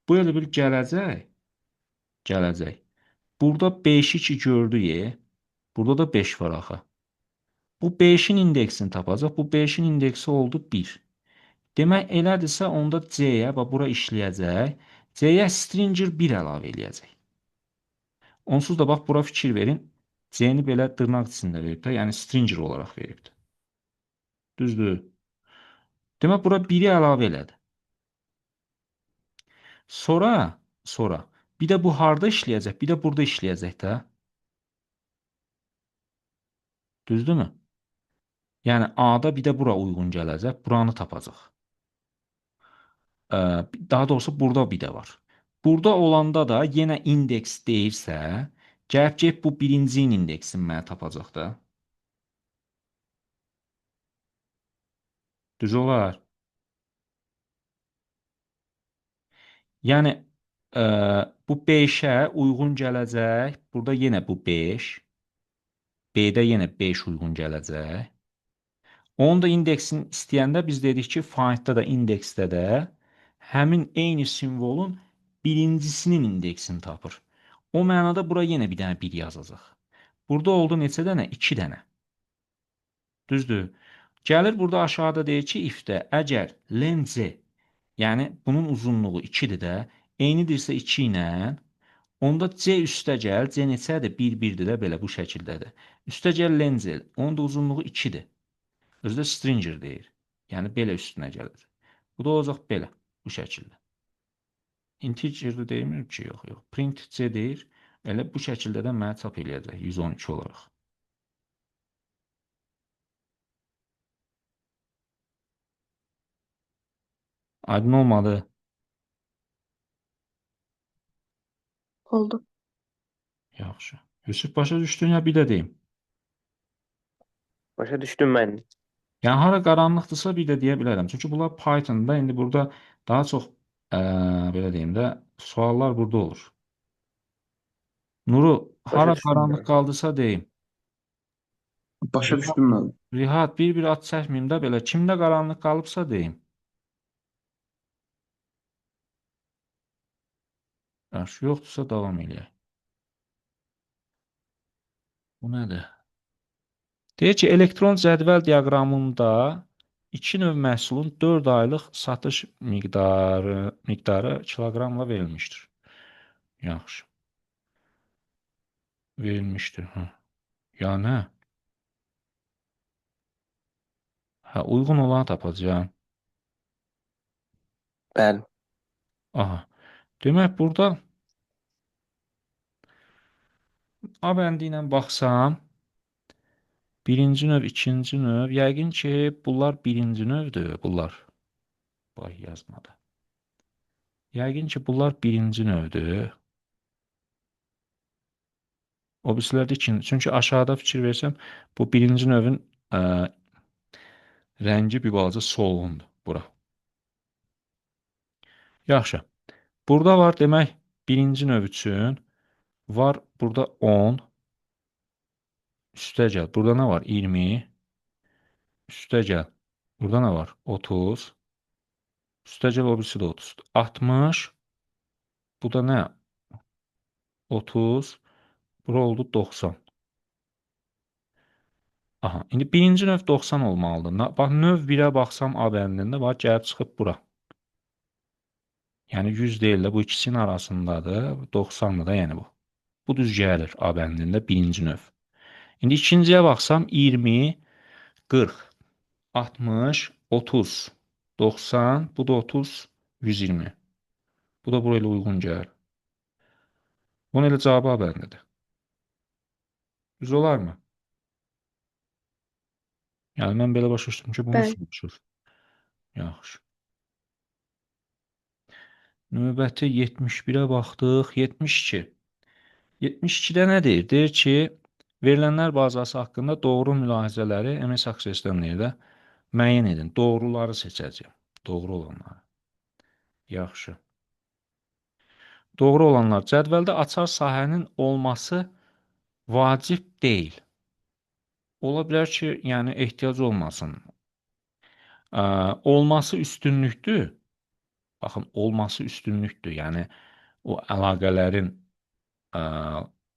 bu elə bir gələcək. Burada 5-i 2 gördük. Burada da 5 var axı. Bu 5-in indeksini tapacaq. Bu 5-in indeksi oldu 1. Demək elədirsə, onda C-yə, bax, bura işləyəcək. C-yə stringer 1 əlavə eləyəcək. Onsuz da, bax, bura fikir verin. C-ni belə dırnaq içində verib də, yəni stringer olaraq veribdir. Düzdür? Demək, bura 1-i əlavə elədi. Sonra, bir də bu harda işləyəcək, bir də burada işləyəcək də. Düzdürmü? Yəni, A-da bir də bura uyğun gələcək, buranı tapacaq. Daha doğrusu burada bir də var. Burada olanda da yenə indeks deyirsə, gəlib bu birincinin indeksini mənə tapacaq da. Düz olar. Yəni, bu 5-ə uyğun gələcək. Burada yenə bu 5. B-də yenə 5 uyğun gələcək. Onun da indeksini istəyəndə biz dedik ki, findda da, indeksdə də həmin eyni simvolun birincisinin indeksini tapır. O mənada bura yenə bir dənə 1 yazacaq. Burada oldu neçə dənə? 2 dənə. Düzdür? Gəlir burada aşağıda deyir ki, if-də əgər len C, yəni bunun uzunluğu 2-dir də, eynidirsə 2 ilə, onda C üstə gəl, C neçədir? 1, 1-dir də, belə bu şəkildədir. Üstə gəl len C, onun da uzunluğu 2-dir. Özü də stringer deyir. Yəni, belə üstünə gəlir. Bu da olacaq belə, bu şəkildə. Integer'də deyilmir ki, yox. Print C deyir. Elə bu şəkildə də mənə çap eləyəcək, 112 olaraq. Aydın olmadı. Oldu. Yaxşı. Yusuf, başa düşdün ya, bir də deyim. Başa düşdüm mən. Yəni, hara qaranlıqdırsa bir də deyə bilərəm. Çünki bunlar Python'da, indi burada daha çox, belə deyim də, suallar burada olur. Nuru, Başa hara düşdüm qaranlıq mən. qaldısa deyim. Başa düşdüm mən. Rihat, bir at çəkməyim də belə. Kimdə qaranlıq qalıbsa deyim. Yaxşı, yoxdursa davam eləyək. Bu nədir? Deyir ki, elektron cədvəl diaqramında 2 növ məhsulun 4 aylıq satış miqdarı kiloqramla verilmişdir. Yaxşı. Verilmişdir. Hə. Ya nə? Hə, uyğun olanı tapacağım. Bəli. Aha. Demək, burada A bəndi ilə baxsam, birinci növ, ikinci növ, yəqin ki, bunlar birinci növdür, bunlar. Bax, yazmadı. Yəqin ki, bunlar birinci növdür. O birisilər də ikinci. Çünki aşağıda fikir versəm, bu birinci növün rəngi bir balaca solğundur, bura. Yaxşı. Burada var, demək, birinci növ üçün var burada 10. Üstə gəl. Burada nə var? 20. Üstə gəl. Burada nə var? 30. Üstə gəl, o birisi də 30. 60. Bu da nə? 30. Bura oldu 90. Aha. İndi birinci növ 90 olmalıdır. Bax, növ 1-ə baxsam A bəndində, bax, gəlib çıxıb bura. Yəni 100 deyil də, bu ikisinin arasındadır. 90-dır da, yəni bu. Bu düz gəlir A bəndində birinci növ. İndi ikinciyə baxsam 20, 40, 60, 30, 90, bu da 30, 120. Bu da burayla uyğun gəlir. Bunun elə cavabı A bəndidir. Düz olarmı? Yəni mən belə başa düşdüm ki, bunu Bəli. soruşur. Yaxşı. Növbəti 71-ə baxdıq. 72. 72-də nə deyir? Deyir ki, verilənlər bazası haqqında doğru mülahizələri MS Access-dən deyir də müəyyən edin. Doğruları seçəcəyim. Doğru olanları. Yaxşı. Doğru olanlar. Cədvəldə açar sahənin olması vacib deyil. Ola bilər ki, yəni ehtiyac olmasın. Olması üstünlükdür. Baxın, olması üstünlükdür. Yəni o əlaqələrin ə,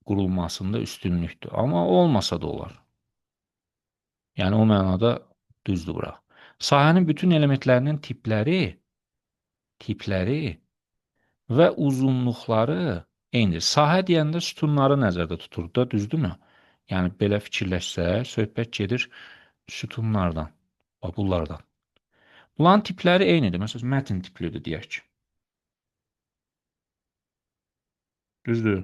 qurulmasında üstünlükdür. Amma olmasa da olar. Yəni o mənada düzdür bura. Sahənin bütün elementlərinin tipləri və uzunluqları eynidir. Sahə deyəndə sütunları nəzərdə tutur da, düzdürmü? Yəni belə fikirləşsək, söhbət gedir sütunlardan, bunlardan. Bunların tipləri eynidir. Məsələn, mətn tiplidir deyək ki. Düzdür?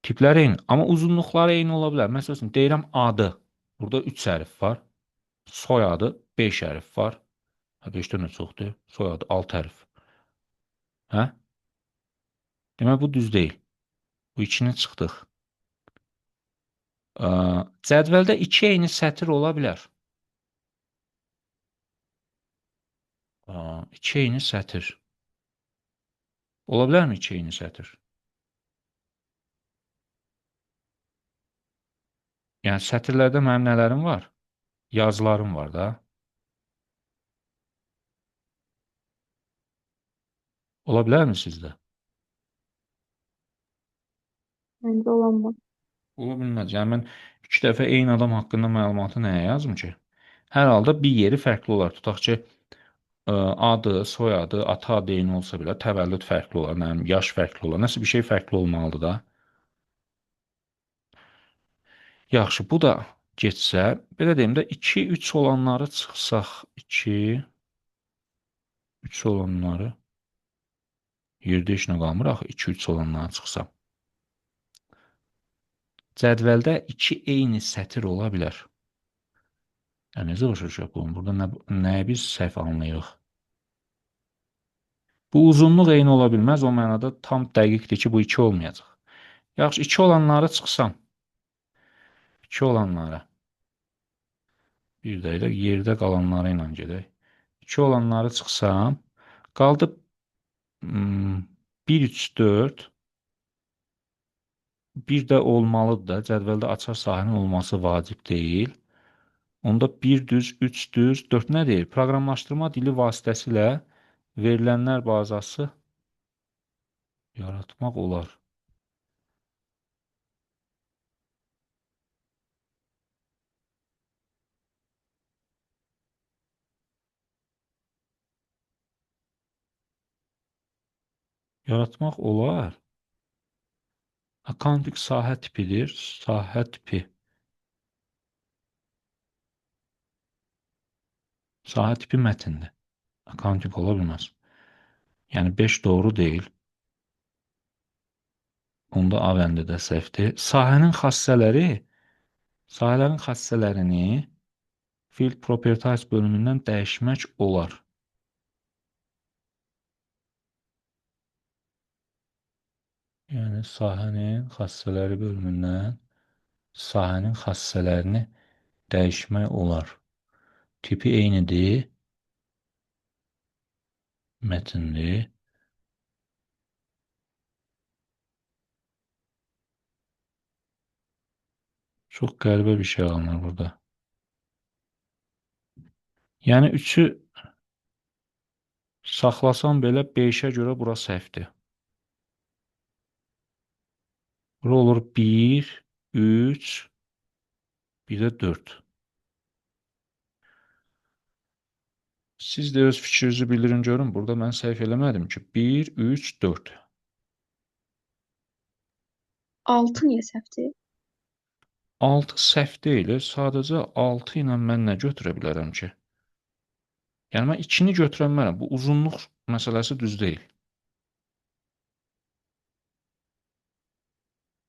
Tipləri eyni, amma uzunluqları eyni ola bilər. Məsələn, deyirəm adı. Burada 3 hərf var. Soyadı 5 hərf var. 5-dən də çoxdur. Soyadı 6 hərf. Hə? Demək, bu düz deyil. Bu 2-ni çıxdıq. Cədvəldə 2 eyni sətir ola bilər. 2 eyni sətir. Ola bilərmi 2 eyni sətir? Yəni, sətirlərdə mənim nələrim var? Yazılarım var da. Ola bilərmi sizdə? Bence olamaz. Ola bilməz. Yəni, mən 2 dəfə eyni adam haqqında məlumatı nəyə yazım ki? Hər halda bir yeri fərqli olar. Tutaq ki, adı, soyadı, ata adı eyni olsa belə, təvəllüd fərqli olar, yaş fərqli olar. Nəsə bir şey fərqli olmalıdır da. Yaxşı, bu da getsə, belə deyim də 2, 3 olanları çıxsaq, 2, 3 olanları yerdə heç nə qalmır axı, 2, 3 olanları çıxsam. Cədvəldə 2 eyni sətir ola bilər. Yəni, necə başa düşək bunun? Burada nəyə biz səhv anlayırıq? Bu uzunluq eyni ola bilməz, o mənada tam dəqiqdir ki, bu 2 olmayacaq. Yaxşı, 2 olanları çıxsam. 2 olanları. Bir də elə yerdə qalanları ilə gedək. 2 olanları çıxsam, qaldı 1, 3, 4. Bir də olmalıdır da, cədvəldə açar sahənin olması vacib deyil. Onda 1 düz, 3 düz, 4 nə deyir? Proqramlaşdırma dili vasitəsilə verilənlər bazası yaratmaq olar. Yaratmaq olar. Konfig sahə tipidir. Sahə tipi. Sahə tipi mətindir. Konfig ola bilməz. Yəni 5 doğru deyil. Onda A bəndi də səhvdir. Sahələrin xassələrini Field Properties bölümündən dəyişmək olar. Yəni, sahənin xassələri bölümündən sahənin xassələrini dəyişmək olar. Tipi eynidir. Mətindir. Çox qəribə bir şey alınır burada. Yəni, 3-ü saxlasam belə 5-ə görə bura səhvdir. Bura olur 1, 3, bir də 4. Siz də öz fikrinizi bildirin görün. Burada mən səhv eləmədim ki. 1, 3, 4. 6 niyə səhvdir? 6 səhv deyil. Sadəcə 6 ilə mən nə götürə bilərəm ki? Yəni, mən 2-ni götürə bilmərəm. Bu uzunluq məsələsi düz deyil.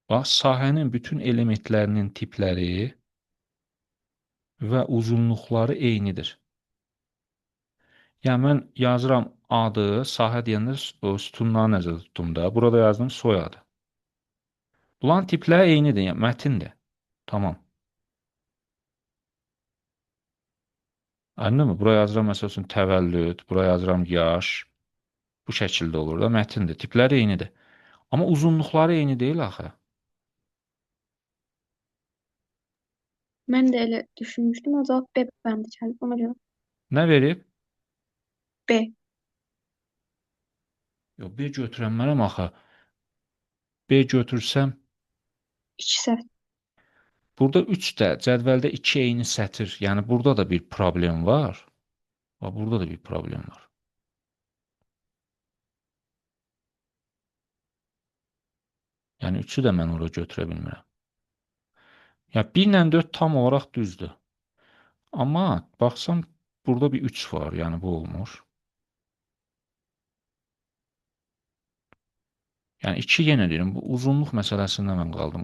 Bax, sahənin bütün elementlərinin tipləri və uzunluqları eynidir. Yəni mən yazıram adı, sahə deyəndə o sütunları nəzərdə tutdum da. Burada yazdım soyadı. Bunların tipləri eynidir, yəni mətindir. Tamam. Anladın mı? Buraya yazıram məsəl üçün təvəllüd, buraya yazıram yaş. Bu şəkildə olur da, mətindir. Tipləri eynidir. Amma uzunluqları eyni deyil axı. Mən də elə düşünmüşdüm. O cavab B bəndi gəldi. Ona görə Nə verib? B. Yox, B götürənmərəm axı. B götürsəm, İki səhv. burada 3 də, cədvəldə 2 eyni sətir. Yəni burada da bir problem var. Və burada da bir problem var. Yəni 3-ü də mən ora götürə bilmirəm. Ya 1 ilə 4 tam olaraq düzdür. Amma baxsam burada bir 3 var, yəni bu olmur. Yəni 2 yenə deyirəm, bu uzunluq məsələsində mən qaldım.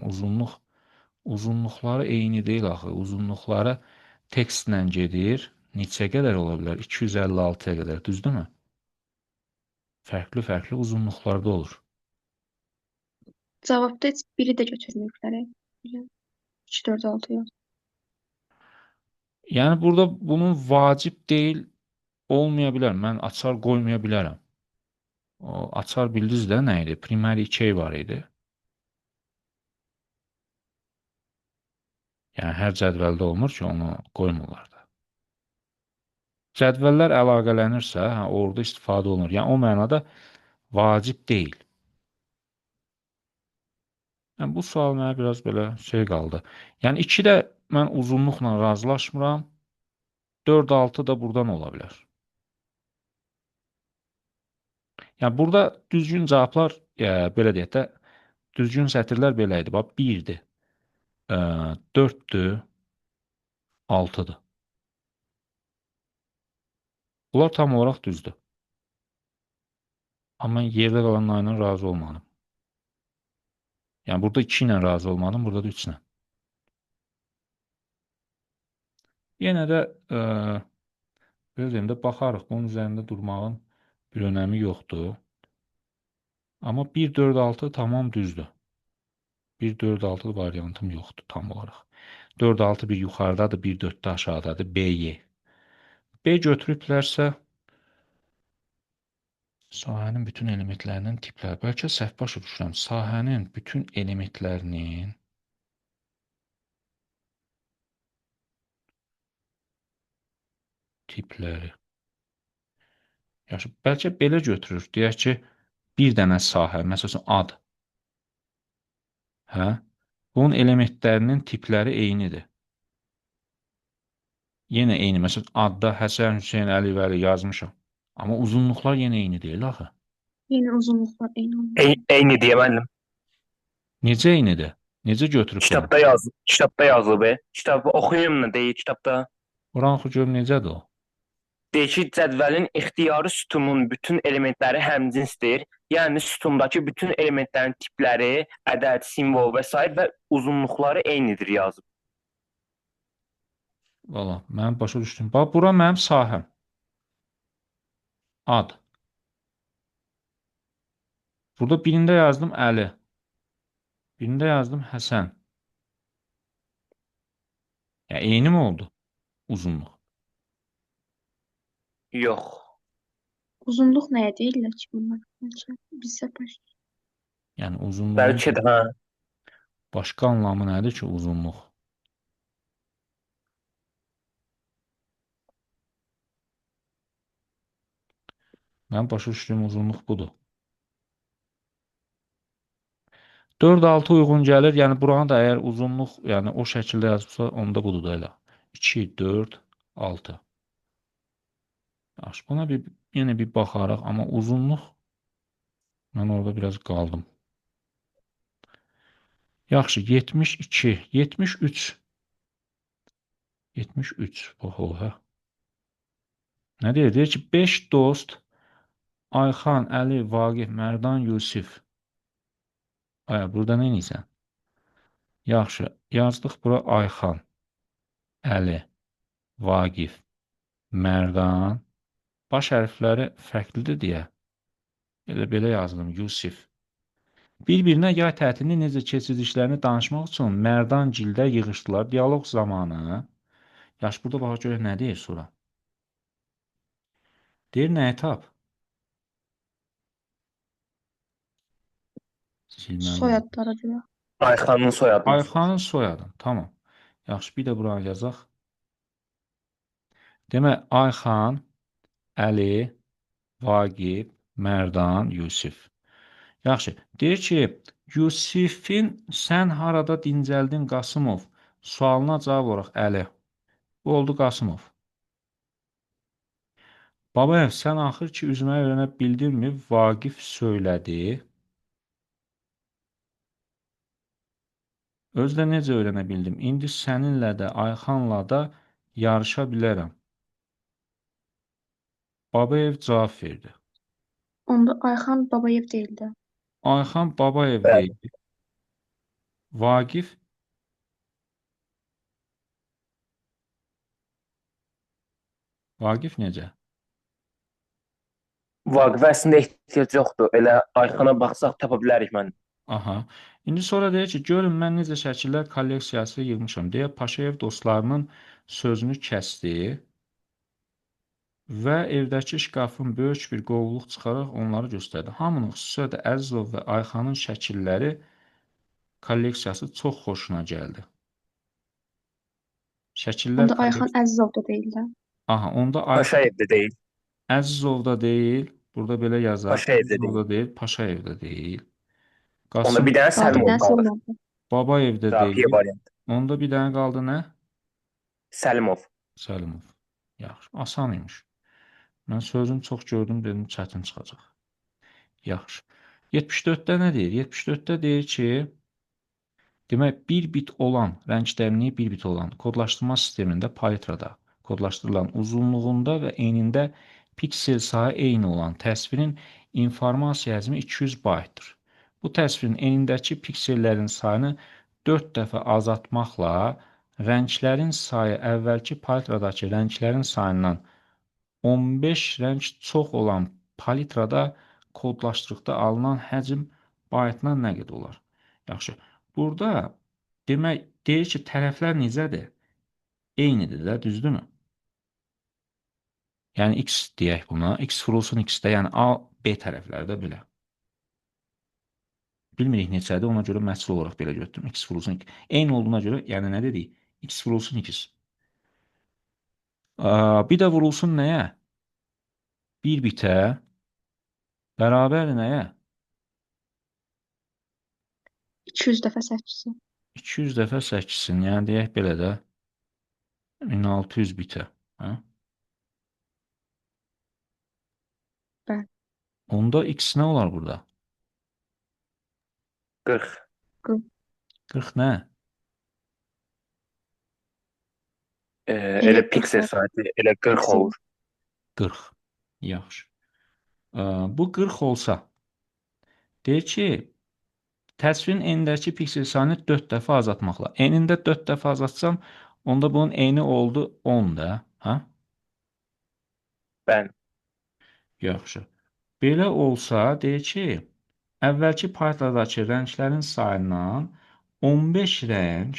Uzunluqları eyni deyil axı. Uzunluqları tekstlə gedir. Neçə qədər ola bilər? 256-ya qədər, düzdürmü? Fərqli-fərqli uzunluqlarda olur. Cavabda heç biri də götürməyiblər. 3, 4, 6 yox. Yəni burada bunun vacib deyil olmaya bilər. Mən açar qoymaya bilərəm. O açar bildiniz də nə idi? Primary key var idi. Yəni hər cədvəldə olmur ki, onu qoymurlar da. Cədvəllər əlaqələnirsə, hə, orada istifadə olunur. Yəni o mənada vacib deyil. Yəni bu sual mənə biraz belə şey qaldı. Yəni 2-də mən uzunluqla razılaşmıram. 4-6 da buradan ola bilər. Yəni burada düzgün cavablar, belə deyək də, düzgün sətirlər belə idi. Bax 1-dir, 4-dür, 6-dır. Bunlar tam olaraq düzdür. Amma mən yerdə qalanlarla razı olmadım. Yəni burada 2 ilə razı olmadım, burada da 3 ilə. Yenə də belə deyim də baxarıq. Bunun üzərində durmağın bir önəmi yoxdur. Amma 1-4-6 tamam düzdür. 1-4-6 variantım yoxdur tam olaraq. 4-6 bir yuxarıdadır, 1-4 də aşağıdadır. B-Y. B götürüblərsə sahənin bütün elementlərinin tipləri. Bəlkə səhv başa düşürəm. Sahənin bütün elementlərinin tipləri. Yaxşı, bəlkə belə götürür. Deyək ki, bir dənə sahə, məsələn, ad. Hə? Bunun elementlərinin tipləri eynidir. Yenə eyni. Məsələn, adda Həsən, Hüseyn, Əli, Vəli yazmışam. Amma uzunluqlar yenə eyni deyil axı. Yeni uzunluqlar eyni olmalı. Eyni diye müəllim. Necə eynidir? Necə götürüb bunu? Kitabda yazılıb. Kitabı oxuyum da deyir kitabda. Oran oxu görüm necədir o? Deyir ki, cədvəlin ixtiyarı sütunun bütün elementləri həmcinsdir. Yəni sütundakı bütün elementlərin tipləri, ədəd, simvol və s. və uzunluqları eynidir yazıb. Valla, mən başa düşdüm. Bax, bura mənim sahəm. Ad. Burada birində yazdım Əli. Birində yazdım Həsən. Ya eyni mi oldu? Uzunluq. Yox. Uzunluq nəyə deyirlər ki bunlar? Bəlkə bizə başqa. Yəni uzunluğun Bəlkə də, hə. başqa anlamı nədir ki uzunluq? Mən başa düşdüyüm uzunluq budur. 4-6 uyğun gəlir. Yəni buranı da əgər uzunluq, yəni o şəkildə yazıbsa, onda budur da elə. 2, 4, 6. Yaxşı, buna yenə bir baxarıq. Amma uzunluq mən orada biraz qaldım. Yaxşı, 72, 73. 73. Oho, hə. Nə deyir? Deyir ki, 5 dost Ayxan, Əli, Vaqif, Mərdan, Yusif. Aya, burada nə edirsən? Yaxşı, yazdıq bura Ayxan, Əli, Vaqif, Mərdan, baş hərfləri fərqlidir deyə elə belə yazdım, Yusif. Bir-birinə yay tətilini necə keçirdiklərini danışmaq üçün Mərdangildə yığışdılar. Dialoq zamanı. Yaxşı, burada baxa görə nə deyir sonra? Deyir, nəyi tap? Silməliyəm. Soyadlara görə. Ayxanın soyadını. Ayxanın soyadını. Tamam. Yaxşı, bir də bura yazaq. Demək, Ayxan, Əli, Vaqif, Mərdan, Yusif. Yaxşı. Deyir ki, Yusifin sən harada dincəldin Qasımov sualına cavab olaraq Əli. Bu oldu Qasımov. Babayev, sən axır ki üzməyi öyrənə bildinmi? Vaqif söylədi. Özdə necə öyrənə bildim? İndi səninlə də, Ayxanla da yarışa bilərəm. Babayev cavab verdi. Onda Ayxan Babayev deyildi. Ayxan Babayev Bəli. deyildi. Vaqif Vaqif necə? Vaqifə əslində ehtiyac yoxdur. Elə Ayxana baxsaq tapa bilərik mən. Aha. İndi sonra deyir ki, görün mən necə şəkillər kolleksiyası yığmışam deyə Paşayev dostlarının sözünü kəsdi və evdəki şkafın böyük bir qovluq çıxaraq onları göstərdi. Hamının xüsusilə də Əzizov və Ayxanın şəkilləri kolleksiyası çox xoşuna gəldi. Şəkillər Onda Ayxan Əzizov da deyildi. Aha, onda Ayxan Paşayevdə deyil. Əzizovda deyil, burada belə yazaq. Paşayevdə Əzizovda deyil, Paşayevdə deyil. Onda Qasım bir dənə Daha bir Səlimov dənə qaldı. Səlimov. Babayevdə Cavab deyil. variant. Onda bir dənə qaldı nə? Səlimov. Səlimov. Yaxşı, asan imiş. Mən sözünü çox gördüm, dedim çətin çıxacaq. Yaxşı. 74-də nə deyir? 74-də deyir ki, demək, bir bit olan, rəng dərinliyi bir bit olan kodlaşdırma sistemində palitrada kodlaşdırılan uzunluğunda və enində piksel sayı eyni olan təsvirin informasiya həcmi 200 baytdır. Bu təsvirin enindəki piksellərin sayını 4 dəfə azaltmaqla rənglərin sayı əvvəlki palitradakı rənglərin sayından 15 rəng çox olan palitrada kodlaşdırdıqda alınan həcm baytına nə qədər olar? Yaxşı. Burada demək deyir ki, tərəflər necədir? Eynidir də, düzdürmü? Yəni x deyək buna, x vurulsun x-də, yəni A, B tərəfləri də belə. Bilmirik neçədir, ona görə məhsul olaraq belə götürdüm. X vurulsun x. Eyni olduğuna görə, yəni nə dedik? X vurulsun x. Bir də vurulsun nəyə? Bir bitə bərabər nəyə? 200 dəfə 8-si. 200 dəfə 8-sin, yəni deyək belə də 1600 bitə. Hə? Bəli. Onda x nə olar burada? 40. 40 nə? Elə piksel sayı elə 40 Piksel. olur. 40. Yaxşı. Bu 40 olsa, deyir ki, təsvirin enindəki piksel sayını 4 dəfə azaltmaqla. Enində 4 dəfə azaltsam, onda bunun eni oldu 10 da. Hə? Bəli. Yaxşı. Belə olsa, deyir ki, əvvəlki partladakı rənglərin sayından 15 rəng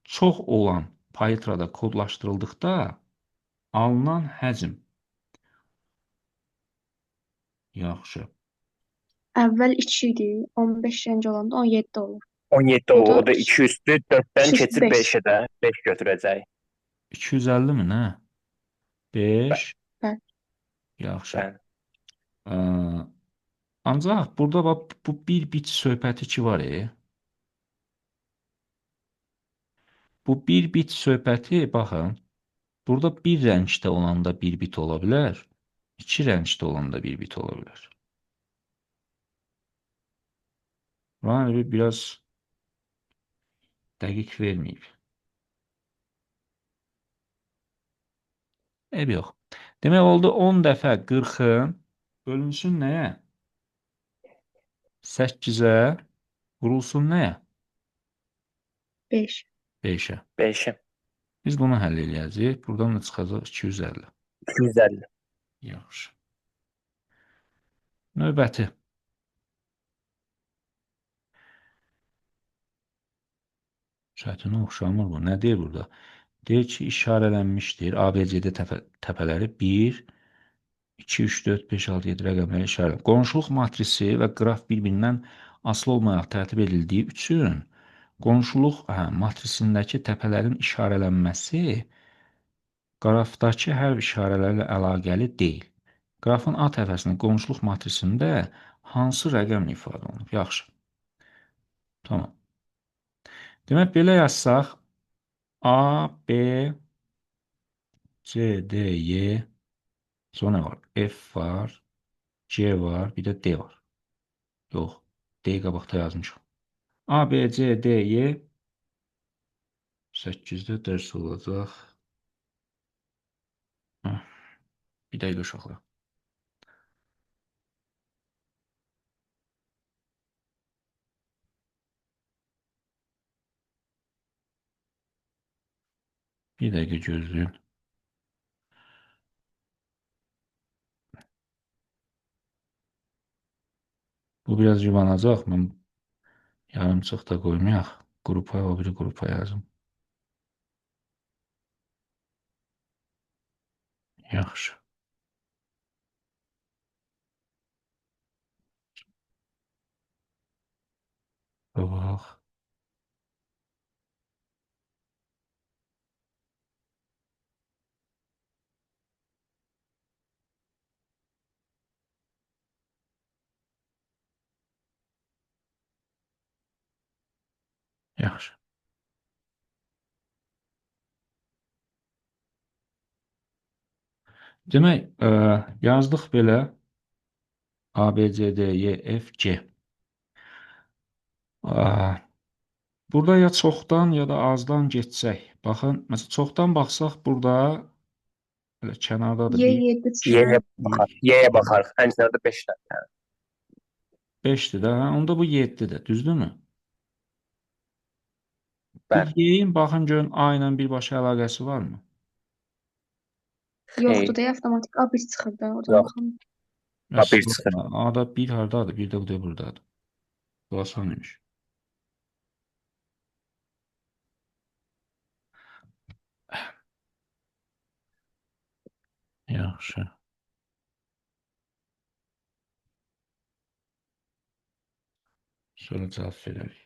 çox olan palitrada kodlaşdırıldıqda alınan həcm. Yaxşı. Əvvəl 2 idi, 15 rəng olanda 17 olur. 17 O da o da 2 üstü 4-dən 2 üstü keçir beş. 5-ə də 5 götürəcək. 250 mi, nə? 5. Bəli. Yaxşı. Bəli. Ancaq burada bax, bu bir bit söhbəti ki var. Bu bir bit söhbəti, baxın, burada bir rəngdə olanda bir bit ola bilər, iki rəngdə olanda bir bit ola bilər. Yəni, biraz dəqiq verməyib. Yox. Demək oldu 10 dəfə 40-ın bölünsün nəyə? 8-ə vurulsun nəyə? 5. 5-ə. 5-ə. Biz bunu həll eləyəcəyik. Buradan da çıxacaq 250. 250. Yaxşı. Növbəti. Çətinə oxşamır bu. Nə deyir burada? Deyir ki, işarələnmişdir. ABCD təpələri 1, 2, 3, 4, 5, 6, 7 rəqəmləri işarələnir. Qonşuluq matrisi və qraf bir-birindən asılı olmayaraq tərtib edildiyi üçün qonşuluq matrisindəki təpələrin işarələnməsi qrafdakı hər işarələrlə əlaqəli deyil. Qrafın A təpəsinin qonşuluq matrisində hansı rəqəmlə ifadə olunub? Yaxşı. Tamam. Demək, belə yazsaq, A, B, C, D, Y, sonra nə var? F var, C var, bir də D var. Yox, D qabaqda yazmışam. A, B, C, D, Y 8-də dərs olacaq. Bir dəqiqə uşaqlar. Bir dəqiqə gözləyin. Bu biraz yuvanacaq. Mən yarımçıq da qoymayaq. Qrupa, o biri qrupa yazım. Yaxşı. Bax. Yaxşı. Demək, yazdıq belə A, B, C, D, Y, F, C. Burada ya çoxdan ya da azdan geçsək. Baxın, məsələn, çoxdan baxsaq burada belə kənardadır. 1, Y7 Y-yə çıxar. baxar. Y-yə baxarıq. Ən sırada 5 dənə. 5'dir də. Onda bu 7'dir. Düzdürmü? Bu Bəli. Y-in baxın görün A ilə birbaşa əlaqəsi varmı? Yoxdur da avtomatik A1 çıxır da oradan Yox. baxın. A1 çıxır. A'da 1 hardadır? Bir də bu da buradadır. Bu asan imiş. Yaxşı. Sonra cavab verərik.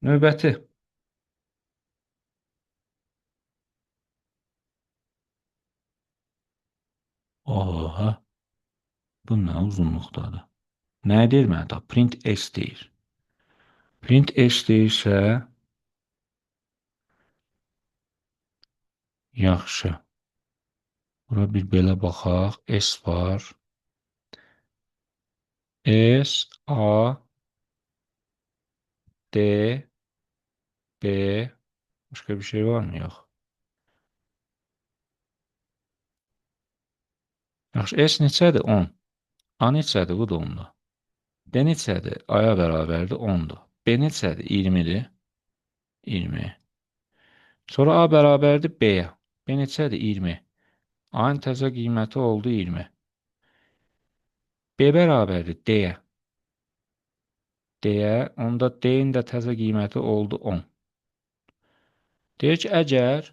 Növbəti. Oha. Bu nə uzunluqdadır? Nə deyir mənə da? Print S deyir. Print S deyirsə yaxşı. Bura bir belə baxaq. S var. S, A, D, B. Başqa bir şey var mı? Yox. Yaxşı. S neçədir? 10. A neçədir? Bu da 10'dur. D neçədir? A-ya bərabərdir? 10'dur. B neçədir? 20'dir. 20. Sonra A bərabərdir B-yə. B neçədir? 20. A-nın təzə qiyməti oldu 20. B bərabərdir D-yə. D-yə. Onda D-in də təzə qiyməti oldu 10. Deyir ki, əgər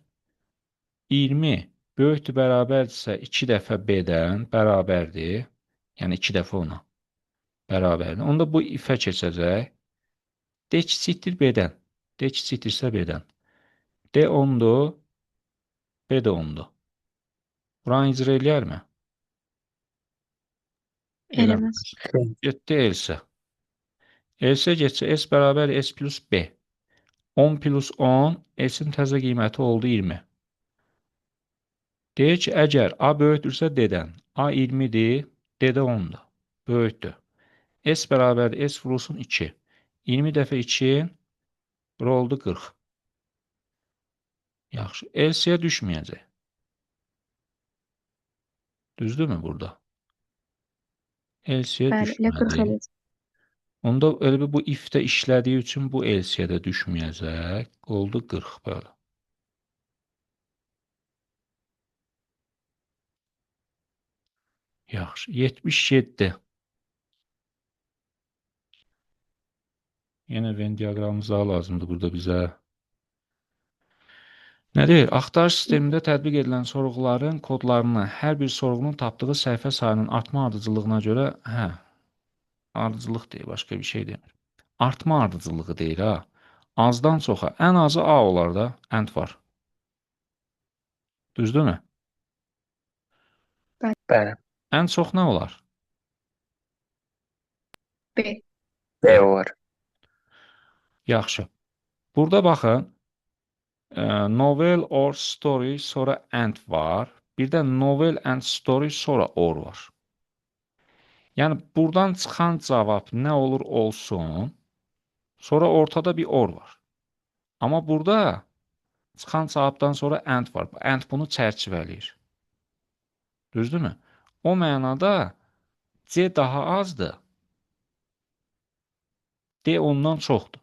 20 böyükdür bərabərdirsə 2 dəfə B-dən bərabərdir. Yəni 2 dəfə ona bərabərdir. Onda bu ifə keçəcək. D kiçikdir B-dən. D kiçikdirsə B-dən. D 10'dur. B də 10'dur. Buranı icra eləyərmi? Eləməz. Getdi else. Else getsə S bərabər S plus B. 10 plus 10, S-in təzə qiyməti oldu 20. Deyir ki, əgər A böyükdürsə D-dən, A 20-dir, D də 10'dur. Böyükdür. S bərabər S vurulsun 2. 20 dəfə 2, bura oldu 40. Yaxşı. Else-yə düşməyəcək. Düzdürmü burada? Else-yə Bəli, elə 40 düşmədi. eləyəcək. Onda elə bir bu if-də işlədiyi üçün bu else-yə də düşməyəcək. Oldu 40 belə. Yaxşı. 77. Yenə Venn diaqramımız daha lazımdır burada bizə. Nə deyir? Axtarış sistemində tətbiq edilən sorğuların kodlarını hər bir sorğunun tapdığı səhifə sayının artma ardıcıllığına görə, ardıcıllıq deyir, başqa bir şey demir. Artma ardıcıllığı deyir ha. Azdan çoxa, ən azı A olar da, end var. Düzdürmü? Bəli. Ən çox nə olar? B. B olar. Yaxşı. Burada baxın, novel or story sonra and var. Bir də novel and story sonra or var. Yəni buradan çıxan cavab nə olur olsun, sonra ortada bir or var. Amma burada çıxan cavabdan sonra and var. And bunu çərçivələyir. Düzdürmü? O mənada C daha azdır, D ondan çoxdur.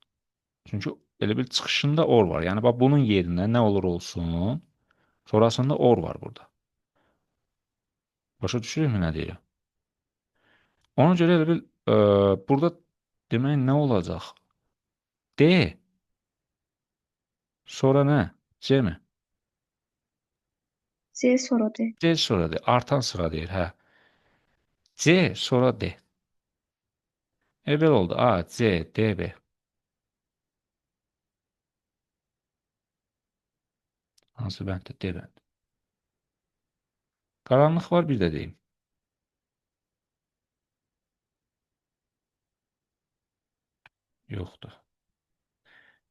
Çünki elə bir çıxışında or var. Yəni bax bunun yerinə nə olur olsun, sonrasında or var burada. Başa düşürükmü nə deyirəm? Ona görə elə bil burada demək nə olacaq? D sonra nə? C mi? C sonra D. C sonra D. Artan sıra deyir, hə. C sonra D. Belə oldu. A, C, D, B. Hansı bənddir? D bəndi. Qaranlıq var, bir də deyim. Yoxdur.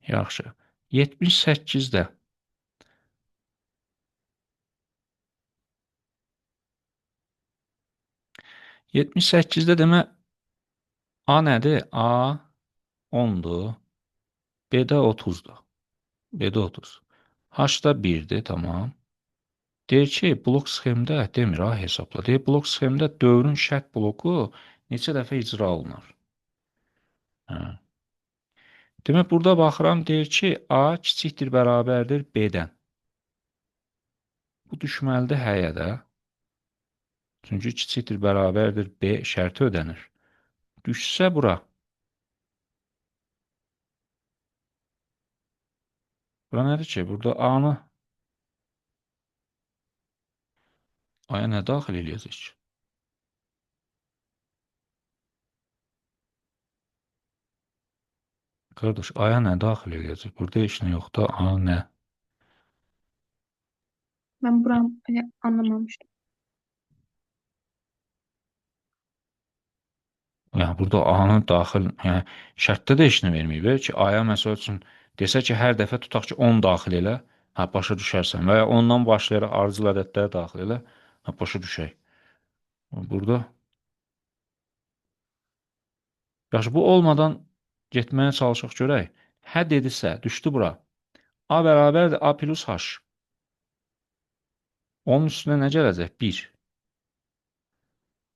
Yaxşı. 78-də. 78-də demə A nədir? A 10-dur. B-də 30-dur. B-də 30. H-da 1-dir, tamam. Deyir ki, blok sxemdə demir ha hesabla. Deyir, blok sxemdə dövrün şərt bloku neçə dəfə icra olunur? Hə. Demək, burada baxıram, deyir ki, A kiçikdir, bərabərdir B-dən. Bu düşməlidir həyə də. Çünki kiçikdir, bərabərdir B şərti ödənir. Düşsə bura. Bura nədir ki? Burada A-nı A-ya nə daxil eləyəcək ki? Qardaş, A-ya nə daxil eləyəcək? Burada heç nə yoxdur. A nə? Ben buram anlamamıştım. Yəni burada A-nı daxil, yəni şərtdə də heç nə verməyib ki, A-ya məsəl üçün desə ki, hər dəfə tutaq ki, 10 daxil elə, hə başa düşərsən və ya ondan başlayaraq ardıcıl ədədləri daxil elə, hə başa düşək. Burada yaxşı bu olmadan getməyə çalışaq görək. Hə dedisə, düşdü bura. A bərabərdir A plus H. Onun üstünə nə gələcək? 1.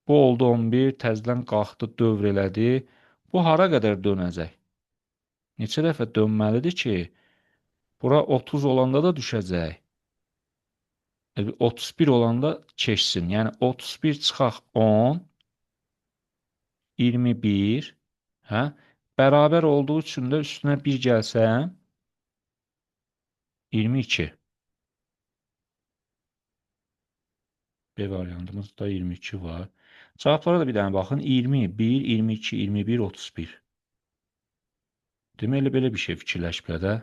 Bu oldu 11, təzədən qalxdı, dövr elədi. Bu hara qədər dönəcək? Neçə dəfə dönməlidir ki, bura 30 olanda da düşəcək. 31 olanda keçsin. Yəni 31 çıxaq 10, 21, hə? Bərabər olduğu üçün də üstünə 1 gəlsəm 22. B variantımızda 22 var. Cavablara da bir dənə baxın. 21, 22, 21, 31. Deməli belə bir şey fikirləşiblər də.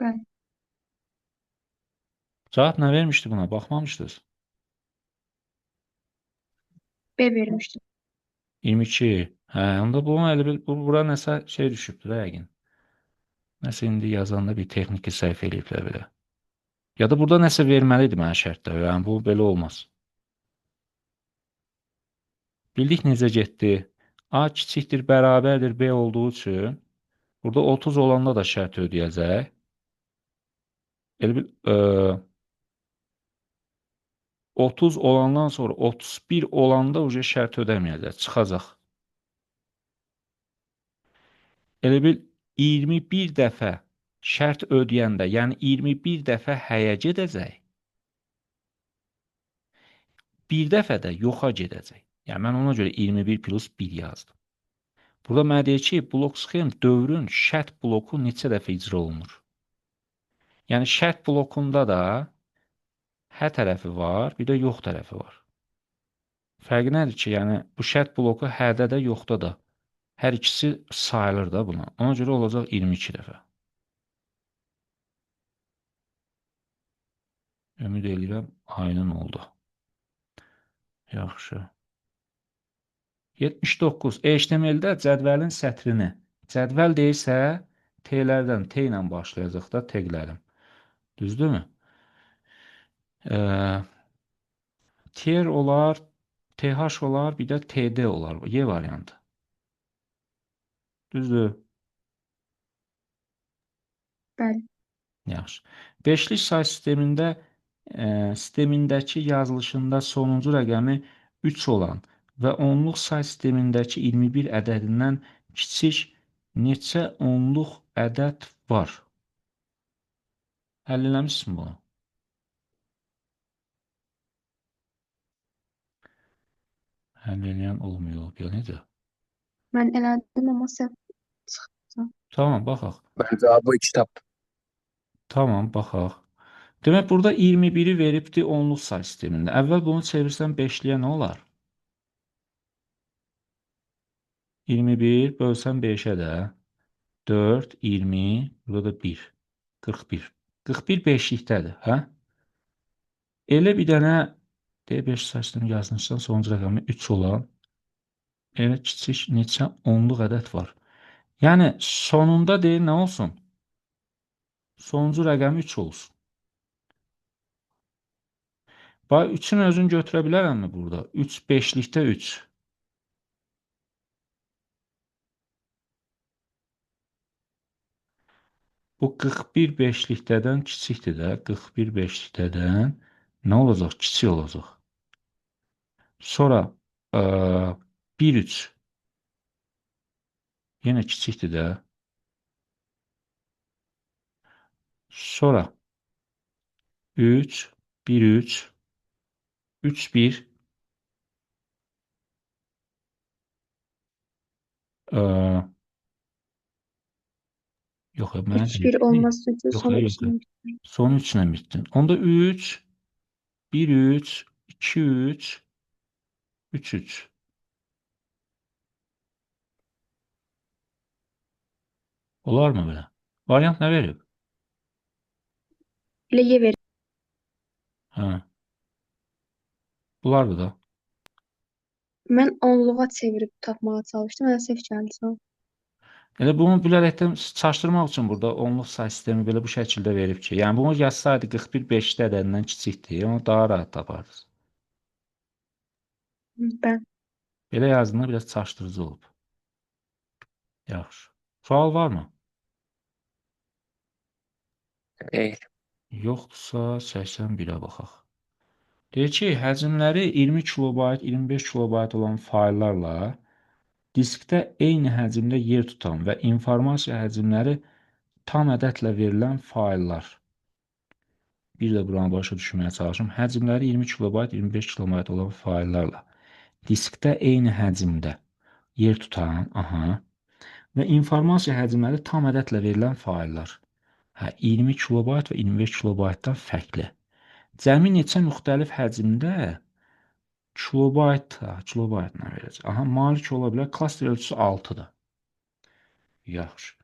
Ben Cavab nə vermişdi buna? Baxmamışdınız. B vermiştim. 22. Hə, onda bu elə bil bura nəsə şey düşübdür də yəqin. Nəsə indi yazanda bir texniki səhv eləyiblər belə. Ya da burada nəsə verməli idi mənə şərtdə. Yəni bu belə olmaz. Bildik necə getdi? A kiçikdir, bərabərdir B olduğu üçün burada 30 olanda da şərt ödəyəcək. Elə bil 30 olandan sonra 31 olanda uca şərt ödəməyəcək, çıxacaq. Elə bil 21 dəfə şərt ödəyəndə, yəni 21 dəfə həyə gedəcək. bir dəfədə yoxa gedəcək. Yəni mən ona görə 21 plus 1 yazdım. Burada mənə deyir ki, blok sxem dövrün şərt bloku neçə dəfə icra olunur? Yəni şərt blokunda da hə tərəfi var, bir də yox tərəfi var. Fərqi nədir ki, yəni bu şərt bloku hədə də, yoxda da. Hər ikisi sayılır da buna. Ona görə olacaq 22 dəfə. Ümid edirəm, aydın oldu. Yaxşı. 79. HTML-də cədvəlin sətrini. Cədvəl deyirsə, T-lərdən T ilə başlayacaq da teqlərim. Düzdürmü? Tier olar, TH olar, bir də TD olar. Y variantı. Düzdür? Bəli. Yaxşı. Beşlik say sistemindəki yazılışında sonuncu rəqəmi 3 olan və onluq say sistemindəki 21 ədədindən kiçik neçə onluq ədəd var? Həll eləmişsin bunu? Həll eləyən olmuyor. Ya necə? Mən elədim, amma səhv çıxdı. Tamam, baxaq. Mən cavabı 2 tapdım. Tamam, baxaq. Demək, burada 21-i veribdi onluq say sistemində. Əvvəl bunu çevirsən 5-liyə nə olar? 21 bölsən 5-ə də 4, 20, burada da 1. 41. 41 beşlikdədir, hə? Elə bir dənə D5 say sistemi yazmışsan, sonuncu rəqəmi 3 olan elə kiçik neçə onluq ədəd var. Yəni, sonunda deyil, nə olsun? Sonuncu rəqəmi 3 olsun. Bax, 3-ün özünü götürə bilərəmmi burada? 3 beşlikdə 3. Bu 41 beşlikdədən kiçikdir də. 41 beşlikdədən nə olacaq? Kiçik olacaq. Sonra 1, 3 yenə kiçikdir də. Sonra 3, 1, 3, 3, 1, yox, mənə 3-1 deyir. olmaz çünki Yox, son yox. üçünü. Son 3 ilə bitdin. Onda 3, 1, 3, 2, 3, 3, 3. Olar mı belə? Variant nə verib? Elə Y verir. Hə. Bunlardır da. Mən onluğa çevirib tapmağa çalışdım. Mənə səhv gəldi sonra. Elə bunu bilərəkdən çaşdırmaq üçün burada onluq say sistemi belə bu şəkildə verib ki, yəni bunu yazsaydı 41 5 ədədindən kiçikdir, onu daha rahat tapardınız. Mən Belə yazdığında biraz çaşdırıcı olub. Yaxşı. Sual varmı? Xeyr. Yoxdursa 81-ə baxaq. Deyir ki, həcmləri 20 kilobayt, 25 kilobayt olan fayllarla diskdə eyni həcmdə yer tutan və informasiya həcmləri tam ədədlə verilən fayllar. Bir də buranı başa düşməyə çalışım. Həcmləri 20 kilobayt, 25 kilobayt olan fayllarla diskdə eyni həcmdə yer tutan, və informasiya həcmləri tam ədədlə verilən fayllar. 20 kilobayt və 25 kilobaytdan fərqli. Cəmi neçə müxtəlif həcmdə kilobaytla verəcək. Malik ola bilər. Klaster ölçüsü 6-dır. Yaxşı.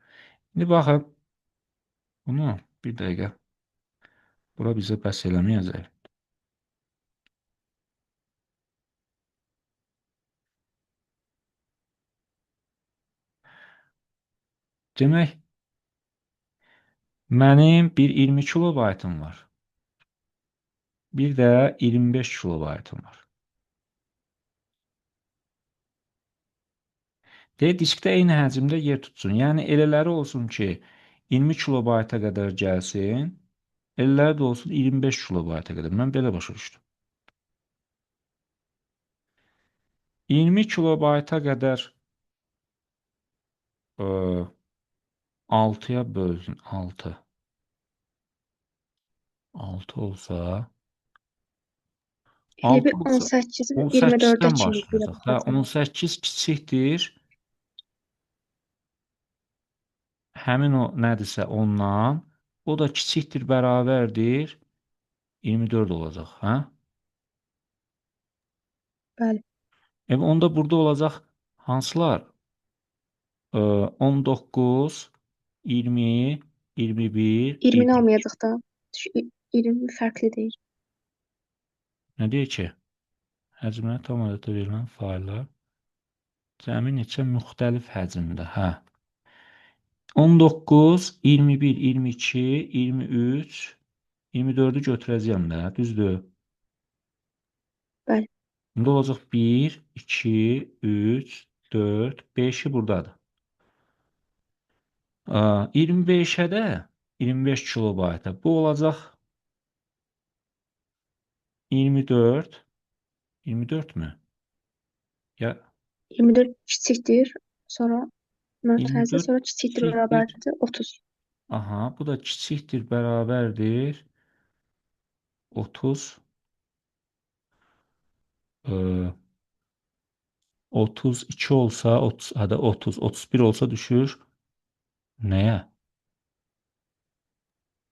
İndi baxın. Bunu bir dəqiqə. Bura bizə bəs eləməyəcək. Demək, mənim bir 20 kilobaytım var. Bir də 25 kilobaytım var. Diskdə eyni həcmdə yer tutsun. Yəni, elələri olsun ki, 20 kilobayta qədər gəlsin, elələri də olsun 25 kilobayta qədər. Mən belə başa düşdüm. 20 kilobayta qədər 6-ya bölsün. 6. 6 olsa Elə bir 6 18-i 24-ə 18-dən kimi görə başlayacaq da. baxacağıq. 18 kiçikdir. Həmin o nədirsə ondan. O da kiçikdir, bərabərdir. 24 olacaq, hə? Bəli. Onda burada olacaq hansılar? 19, 20, 21, 20-ni 20. almayacaq da. 20 fərqli deyil. Nə deyir ki? Həcmə tam adətdə verilən faillər cəmi neçə müxtəlif həcmdə, hə. 19, 21, 22, 23, 24-ü götürəcəyəm də, düzdür? Bəli. İndi olacaq 1, 2, 3, 4, 5-i buradadır. 25-ə də 25 kilobayta bu olacaq 24. 24 mü? Ya 24 kiçikdir, sonra mötərizə, 24 sonra kiçikdir, kiçikdir. bərabərdir 30. Aha, bu da kiçikdir, bərabərdir 30. 32 olsa, 30, hadi 30, 31 olsa düşür. Nəyə?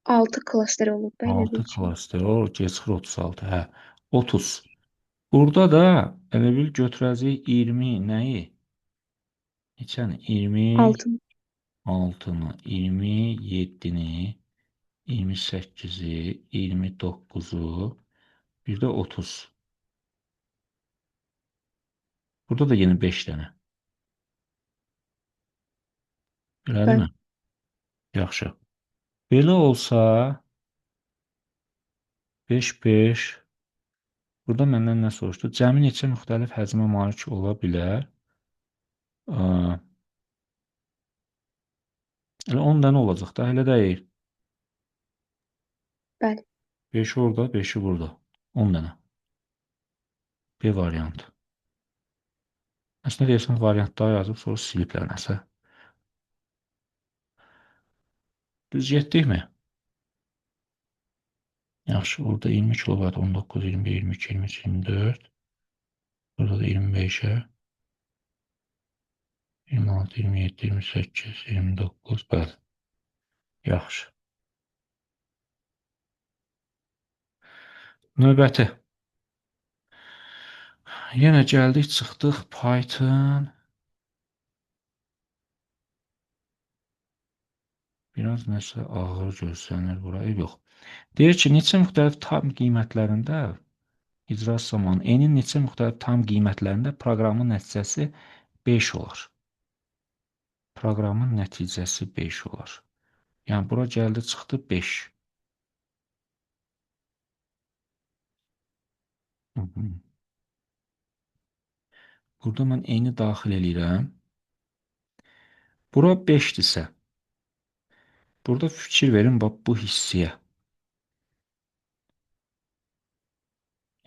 6 klaster olub belə 6 bir şey. klaster olur, keçir 36, hə. 30. Burada da elə bil götürəcəyik 20 nəyi? Neçəni? 6. 26-nı, 27-ni, 28-i, 29-u, bir də 30. Burada da yenə 5 dənə. Belədimi? Bəli. Yaxşı. Belə olsa 5, 5. Burada məndən nə soruşdu? Cəmi neçə müxtəlif həcmə malik ola bilər? Elə 10 dənə olacaq da, elə deyil. Bəli. 5 orada, 5-i burada. 10 dənə. B variantı. Əslində deyəsən variant daha yazıb, sonra siliblər nəsə. Düz getdikmi? Yaxşı, orada 20 kilovat, 19, 21, 22, 23, 24. Burada da 25'e. 26, 27, 28, 29, bəli. Yaxşı. Növbəti. Yenə gəldik, çıxdıq Python. Biraz nəsə ağır görsənir burayı, yox. Deyir ki, neçə müxtəlif tam qiymətlərində icra zamanı n-in neçə müxtəlif tam qiymətlərində proqramın nəticəsi 5 olar. Proqramın nəticəsi 5 olar. Yəni, bura gəldi, çıxdı 5. Burada mən n-i daxil edirəm. Bura 5-dirsə, burada fikir verin, bax, bu hissəyə.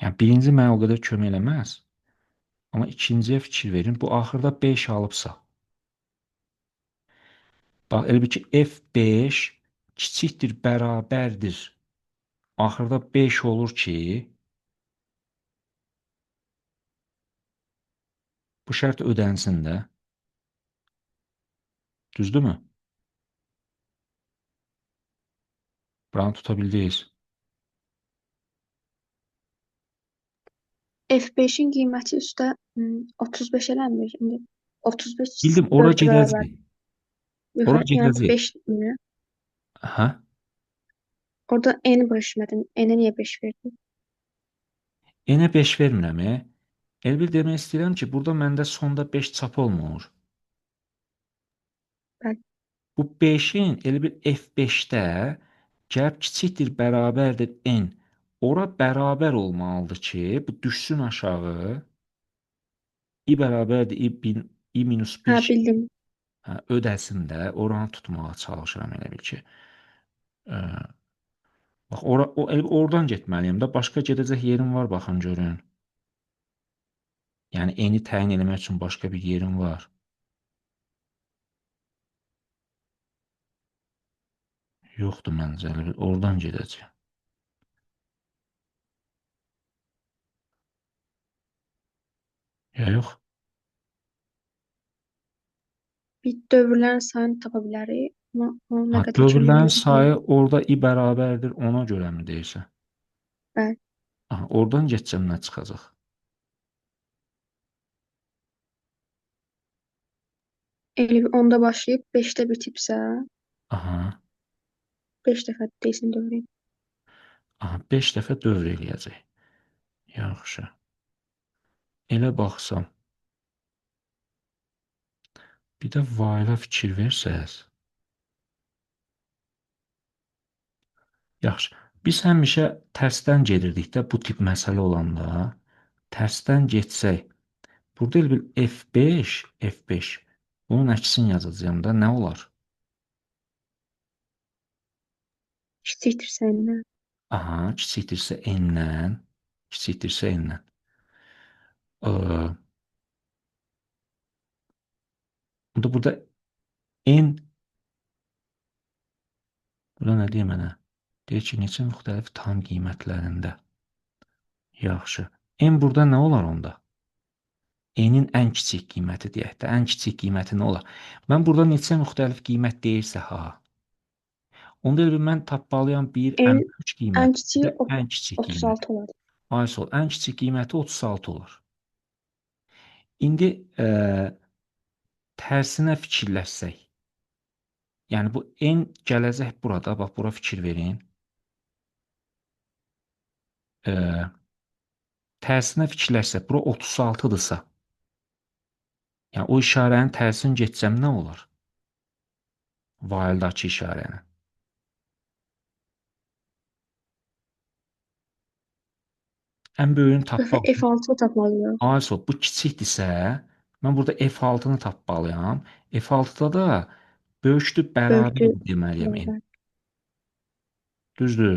Yəni, birinci mənə o qədər kömək eləməz. Amma ikinciyə fikir verin, bu axırda 5 alıbsa. Bax, elə bir ki, F5 kiçikdir, bərabərdir. Axırda 5 olur ki, bu şərt ödənsin də. Düzdürmü? Buranı tuta bildiniz. F5-in qiyməti üstə 35 eləmir. İndi 35 Bildim, ora 4-ə bərabər. gedəcək. Ora Yəni gedəcək. 5 mi? Hə? Orada n bölüşmədin. N-ə niyə 5 verdin? N-ə 5 vermirəm. Elə bil demək istəyirəm ki, burada məndə sonda 5 çap olmur. Bəli. Bu 5-in elə bir F5-də gəlib kiçikdir, bərabərdir n. Ora bərabər olmalıdır ki, bu düşsün aşağı. I bərabərdir i minus 1 Hə, bildim. ödəsin də. Oranı tutmağa çalışıram elə bil ki. Bax, oradan getməliyim də. Başqa gedəcək yerim var, baxın, görün. Yəni, n-i təyin eləmək üçün başqa bir yerim var. Yoxdur məncə, elə bil oradan gedəcək. Ya yox. Bir dövrlərin sayını tapa bilərik. Amma o nə Ha, qədər dövrlərin cəmləndi sayı orada i bərabərdir, ona görəmi deyirsən? bəli. Aha, oradan getsəm nə çıxacaq? Elə bir 10-da başlayıb 5-də bitibsə, Aha, 5 dəfə deyəsən dövr edir. aha, 5 dəfə dövr eləyəcək. Yaxşı. Elə baxsam, bir də while-a fikir versəz. Yaxşı. Biz həmişə tərsdən gedirdik də bu tip məsələ olanda. Tərsdən getsək, burada elə bil F5, F5. Bunun əksini yazacağım da nə olar? Kiçikdir səndən. Aha, kiçikdirsə n-dən, kiçikdirsə n-dən. Burada n, burada nə deyir mənə? Deyir ki, neçə müxtəlif tam qiymətlərində. Yaxşı. N burada nə olar onda? N-in ən kiçik qiyməti deyək də, ən kiçik qiyməti nə olar? Mən burada neçə müxtəlif qiymət deyirsə ha, onda elə bil mən tapmalıyam bir En, M3 ən qiyməti, bir kiçiyi də ən kiçik qiymət. 36 olar. Aysol, ən kiçik qiyməti 36 olur. İndi tərsinə fikirləşsək, yəni bu n gələcək burada, bax bura fikir verin. Tərsinə fikirləşsək, bura 36-dırsa, yəni o işarənin tərsini getsəm nə olur? While-dakı işarəni. Ən böyüyünü Bu dəfə tapmaq. F6 tapmalıyıq. Ayso, bu kiçikdirsə, mən burada F6-nı tapmalıyam. F6-da da böyükdür, Böyükdür. bərabər deməliyəm n. Bərabər. Düzdür?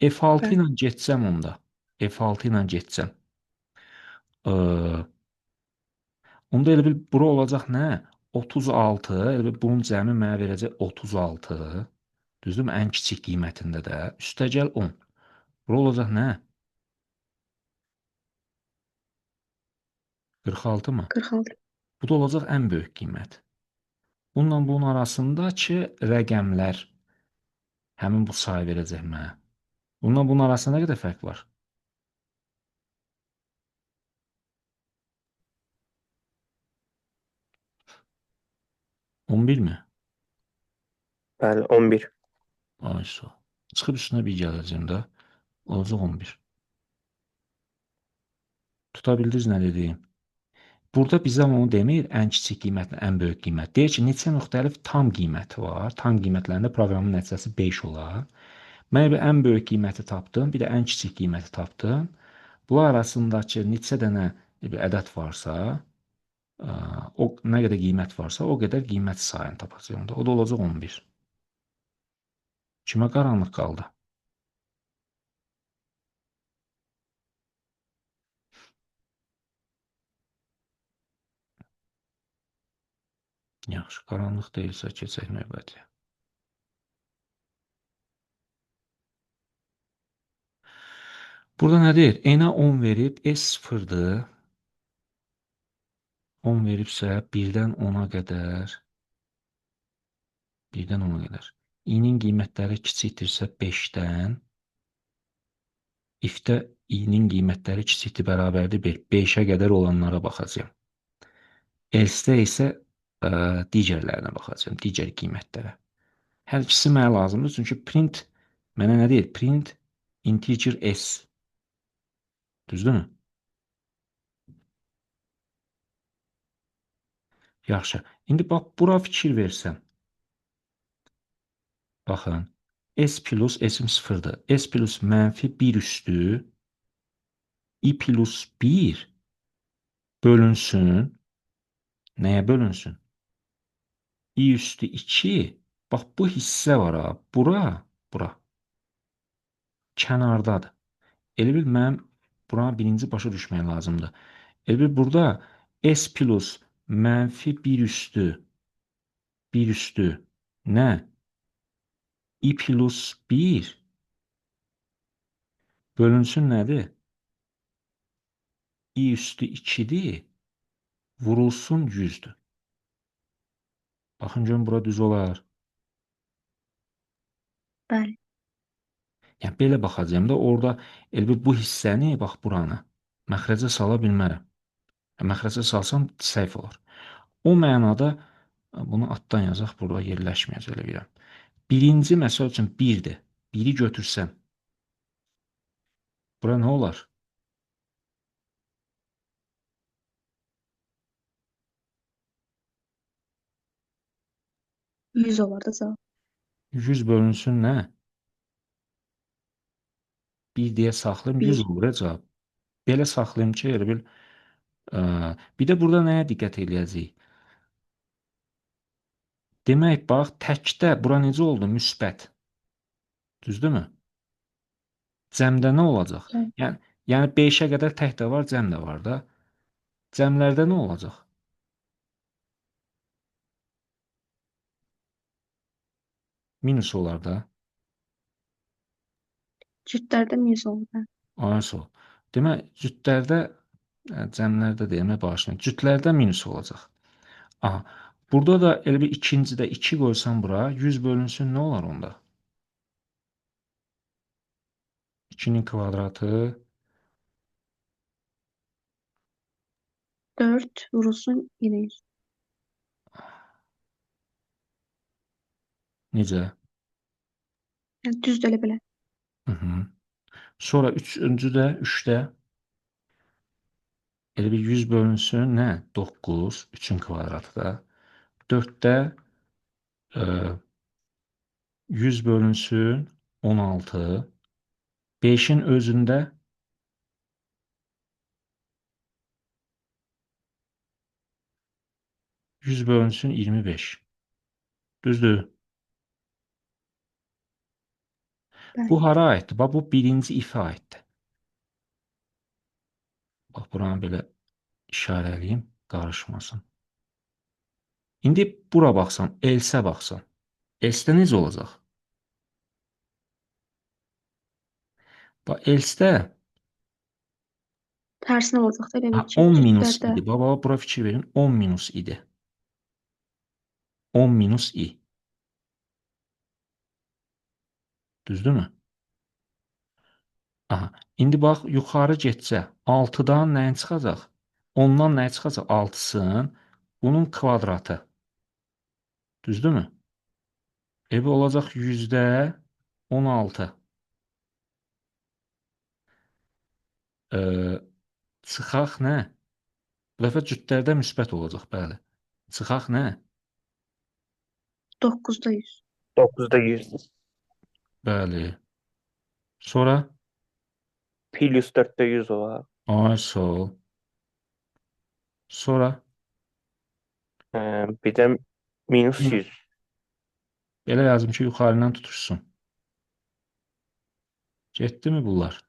F6 Bəli. ilə getsəm onda. F6 ilə getsəm. Onda elə bil bura olacaq nə? 36, elə bil bunun cəmi mənə verəcək 36. Düzdürmü? Ən kiçik qiymətində də. Üstəgəl 10. Bura olacaq nə? 46 mı? 46. Bu da olacaq ən böyük qiymət. Bununla bunun arasındakı rəqəmlər həmin bu sayı verəcək mənə. Bununla bunun arasında nə qədər fərq var? On bir mi? Bəli, 11. Ayso. Çıxıb üstünə bir gələcəm də. Olacaq 11. Tuta bildiniz nə dediyim? Burada bizə onu demir, ən kiçik qiymətlə ən böyük qiymət. Deyir ki, neçə müxtəlif tam qiyməti var. Tam qiymətlərində proqramın nəticəsi 5 olar. Mən bir ən böyük qiyməti tapdım, bir də ən kiçik qiyməti tapdım. Bunlar arasındakı neçə dənə bir ədəd varsa, o nə qədər qiymət varsa, o qədər qiymət sayını tapacağam da. O da olacaq 11. Kimə qaranlıq qaldı? Yaxşı, qaranlıq deyilsə keçək növbəti. Burada nə deyir? N-ə 10 verib, S 0-dır. 10 veribsə 1-dən 10-a qədər, 1-dən 10-a qədər. I-nin qiymətləri kiçikdirsə 5-dən, if-də i-nin qiymətləri kiçikdir, bərabərdir 1. 5-ə qədər olanlara baxacağım. Else-də isə digərlərinə baxacağım, digər qiymətlərə. Hər ikisi mənə lazımdır, çünki print mənə nə deyir? Print integer S. Düzdürmü? Yaxşı. İndi bax, bura fikir versəm. Baxın. S plus S-im 0-dır. S plus mənfi 1 üstü I plus 1 bölünsün. Nəyə bölünsün? I üstü 2. Bax, bu hissə var ha. Bura. Kənardadır. Elə bil mənim buna birinci başa düşmək lazımdır. Elə bil burada S plus mənfi 1 üstü nə? I plus 1 bölünsün nədir? I üstü 2-dir. vurulsun 100'dür. Baxın görün bura düz olar. Bəli. Yəni belə baxacağım da orada elə bil bu hissəni bax buranı məxrəcə sala bilmərəm. Məxrəcə salsam səhv olar. O mənada bunu altdan yazaq, burada yerləşməyəcək elə bilirəm. Birinci məsəl üçün 1-dir. 1-i götürsəm bura nə olar? 100 olar da cavab. 100 bölünsün nə? 1 deyə saxlayım 100 1. olur cavab. Belə saxlayım ki, elə bil bir də burada nəyə diqqət eləyəcəyik? Demək, bax, təkdə bura necə oldu? Müsbət. Düzdürmü? Cəmdə nə olacaq? Bəli. Yəni 5-ə qədər tək də var, cəm də var da. Cəmlərdə nə olacaq? Minus olar da. Cütlərdə 100 olur. Bəli. Aynısı ol. Demək, cütlərdə, cəmlərdə deyəmə bağışlayın. Cütlərdə minus olacaq. Aha. Burada da elə bir ikincidə 2 qoysam bura, 100 bölünsün nə olar onda? 2-nin kvadratı 4 vurulsun yenə 100. necə? Yəni düzdür elə belə. Hı -hı. Sonra üçüncü də 3-də elə bir 100 bölünsün nə? 9, 3-ün kvadratı da. 4-də 100 bölünsün 16. 5'in özündə 100 bölünsün 25. Düzdür? Bəli. Bu hara aiddir? Bax, bu birinci ifə aiddir. Bax, buranı belə işarələyim, qarışmasın. İndi bura baxsam, else baxsam. Else-də necə olacaq? Bax, else-də Tərsinə olacaq da elə bil ki, 10 minus cütlərdə idi. Baba, bura fikir verin, 10 minus idi. 10 minus i. Düzdürmü? Aha. İndi bax, yuxarı getsə, 6-dan nəyin çıxacaq? 10-dan nəyi çıxacaq? 6-sın. Bunun kvadratı. Düzdürmü? Bu olacaq 100-də 16. Çıxaq nə? Bu dəfə cütlərdə müsbət olacaq, bəli. Çıxaq nə? 9-da 100. 9-da 100. Bəli. Sonra Plus 4-də 100 olar. ay sol. Sonra Bir də minus 100. belə yazım ki, yuxarıdan tutuşsun. Getdimi bunlar?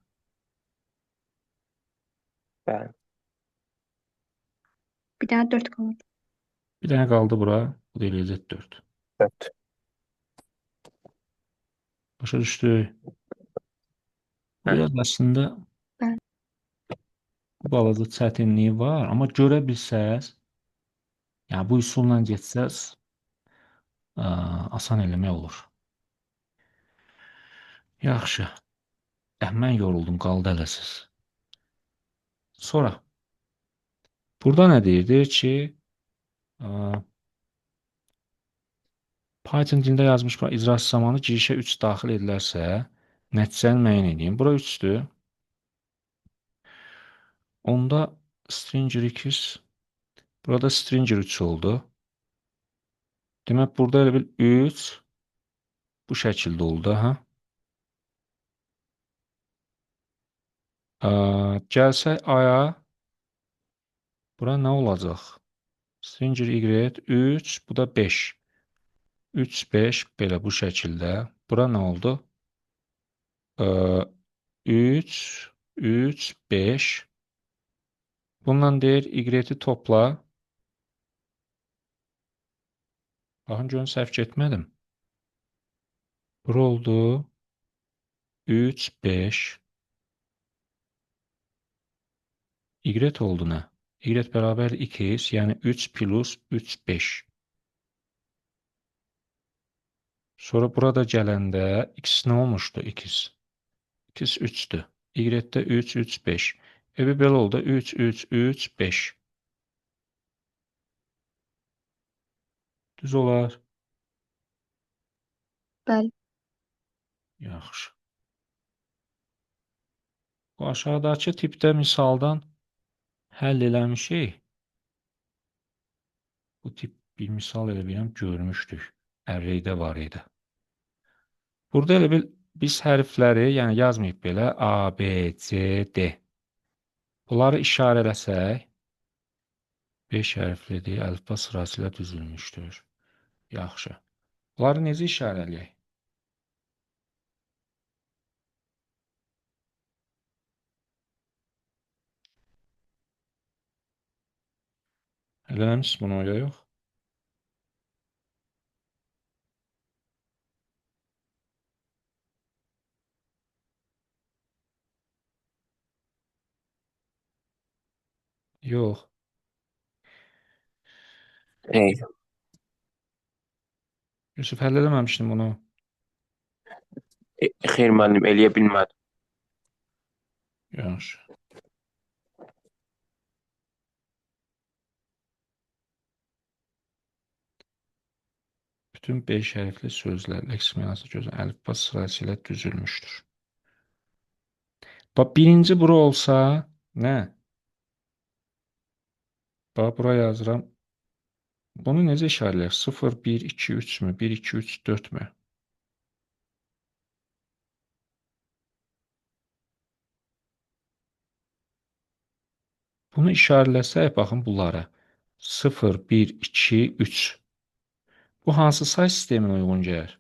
Bəli. Bir dənə 4 qalır. Bir dənə qaldı bura. Bu da eləyəcək 4. 4. Başa düşdük. Bu Hə. biraz əslində Bəli. bu balaca çətinliyi var, amma görə bilsəz, yəni bu üsulla getsəz, asan eləmək olur. Yaxşı. Mən yoruldum, qaldı ələsiz. Sonra burada nə deyir? Deyir ki, Python dilində yazmış var, icrası zamanı girişə 3 daxil edilərsə, nəticəni müəyyən edin. Bura 3-dür. Onda stringer 2, burada stringer 3 oldu. Demək, burada elə bil 3 bu şəkildə oldu. Hə? Gəlsək aya, bura nə olacaq? Stringer y 3, bu da 5. 3, 5 belə bu şəkildə. Bura nə oldu? 3, 3, 5. Bundan deyir y-i topla. Baxın, görün, səhv getmədim. Bura oldu 3, 5. Y oldu nə? Y bərabər 2x, yəni 3 plus 3, 5. Sonra burada gələndə x nə olmuşdu? X. X 3'dür. Y'də 3, 3, 5. Belə oldu 3, 3, 3, 5. Düz olar. Bəli. Yaxşı. Bu aşağıdakı tipdə misaldan həll eləmişik. Bu tip bir misal elə biləm görmüşdük. Array'də var idi. Burada elə bil biz hərfləri, yəni yazmayıb belə A, B, C, D. Bunları işarələsək 5 hərflidir, əlifba sırasıyla düzülmüşdür. Yaxşı. Bunları necə işarələyək? Eləmişsiniz bunu ya yox? Yox. Xeyr. Yusuf həll eləməmişdim bunu. Xeyr müəllim, eləyə bilmədim. Yaxşı. Bütün 5 hərfli sözlər eksperimenası gözə əlifba sırasıyla düzülmüşdür. Bax, birinci bura olsa, nə? Bax, bura yazıram. Bunu necə işarələyək? 0, 1, 2, 3 mü? 1, 2, 3, 4 mü? Bunu işarələsək, baxın bunlara. 0, 1, 2, 3. Bu hansı say sisteminə uyğun gəlir?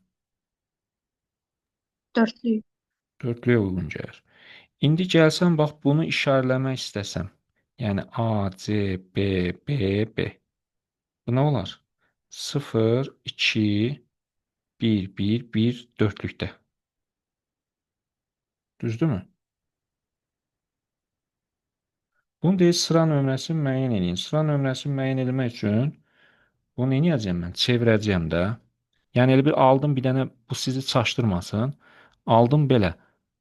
Dörtlü. Dörtlüyə uyğun gəlir. İndi gəlsəm, bax, bunu işarələmək istəsəm. Yəni A, C, B, B, B. Bu nə olar? 0, 2, 1, 1, 1, dörtlükdə. Düzdürmü? Bunu deyil, sıra nömrəsini müəyyən edin. Sıra nömrəsini müəyyən etmək üçün bunu nə edəcəm mən? Çevirəcəm də. Yəni elə bir aldım bir dənə, bu sizi çaşdırmasın. Aldım belə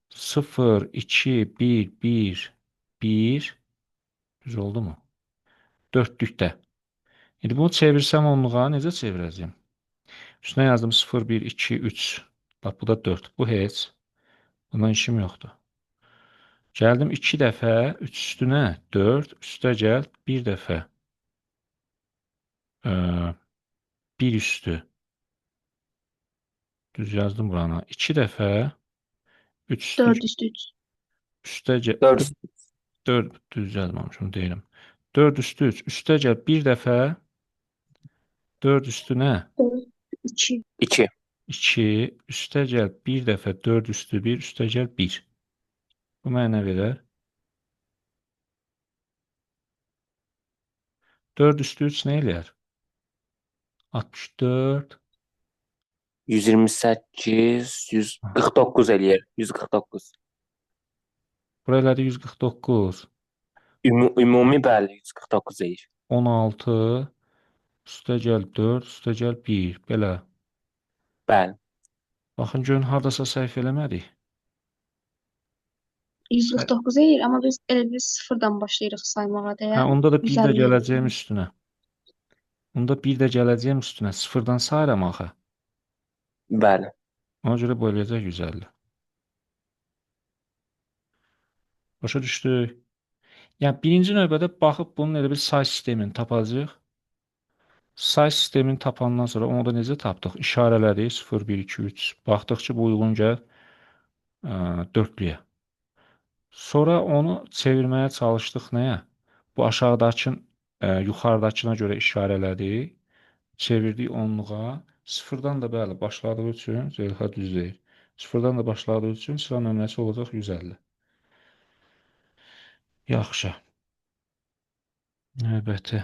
0, 2, 1, 1, 1. Düz oldu mu? Dörtlükdə. İndi bunu çevirsəm onluğa necə çevirəcəm? Üstünə yazdım 0, 1, 2, 3. Bax, bu da 4. Bu heç. Bundan işim yoxdur. Gəldim 2 dəfə 3 üstünə 4, üstə gəl 1 dəfə 1 üstü. Düz yazdım burana. 2 dəfə 3 üstü 4 üstü 3. üstə gəl 4 4 düz yazmamışım deyirəm. 4 üstü 3 üstə gəl 1 dəfə 4 üstünə 4, 2. 2. 2 üstə gəl 1 dəfə 4 üstü 1 üstə gəl 1. Bu mənə verər 4 üstü 3 nə eləyər? 64. 128, 149 eləyir. 149. Bura elədi 149. Ümumi bəli 149 eləyir. 16 üstə gəl 4 üstə gəl 1. Belə. Bəli. Baxın görün hardasa səhv eləmədik. 149 eləyir, amma biz elə bir sıfırdan başlayırıq saymağa deyə. Hə, onda da 1 də 150 gələcəyim üstünə. Onda 1 də gələcəyim üstünə. Sıfırdan sayıram axı. Bəli. Ona görə böləcək 150. Başa düşdük. Yəni birinci növbədə baxıb bunun elə bir say sistemini tapacağıq. Say sistemini tapandan sonra onu da necə tapdıq? İşarələdik 0, 1, 2, 3. Baxdıq ki, bu uyğun gəlir dörtlüyə. Sonra onu çevirməyə çalışdıq nəyə? Bu aşağıdakı yuxarıdakına görə işarələdik. Çevirdik onluğa. Sıfırdan da bəli başladığı üçün Zeyxa düz deyir. Sıfırdan da başladığı üçün sıra nömrəsi olacaq 150. Yaxşı. Növbəti.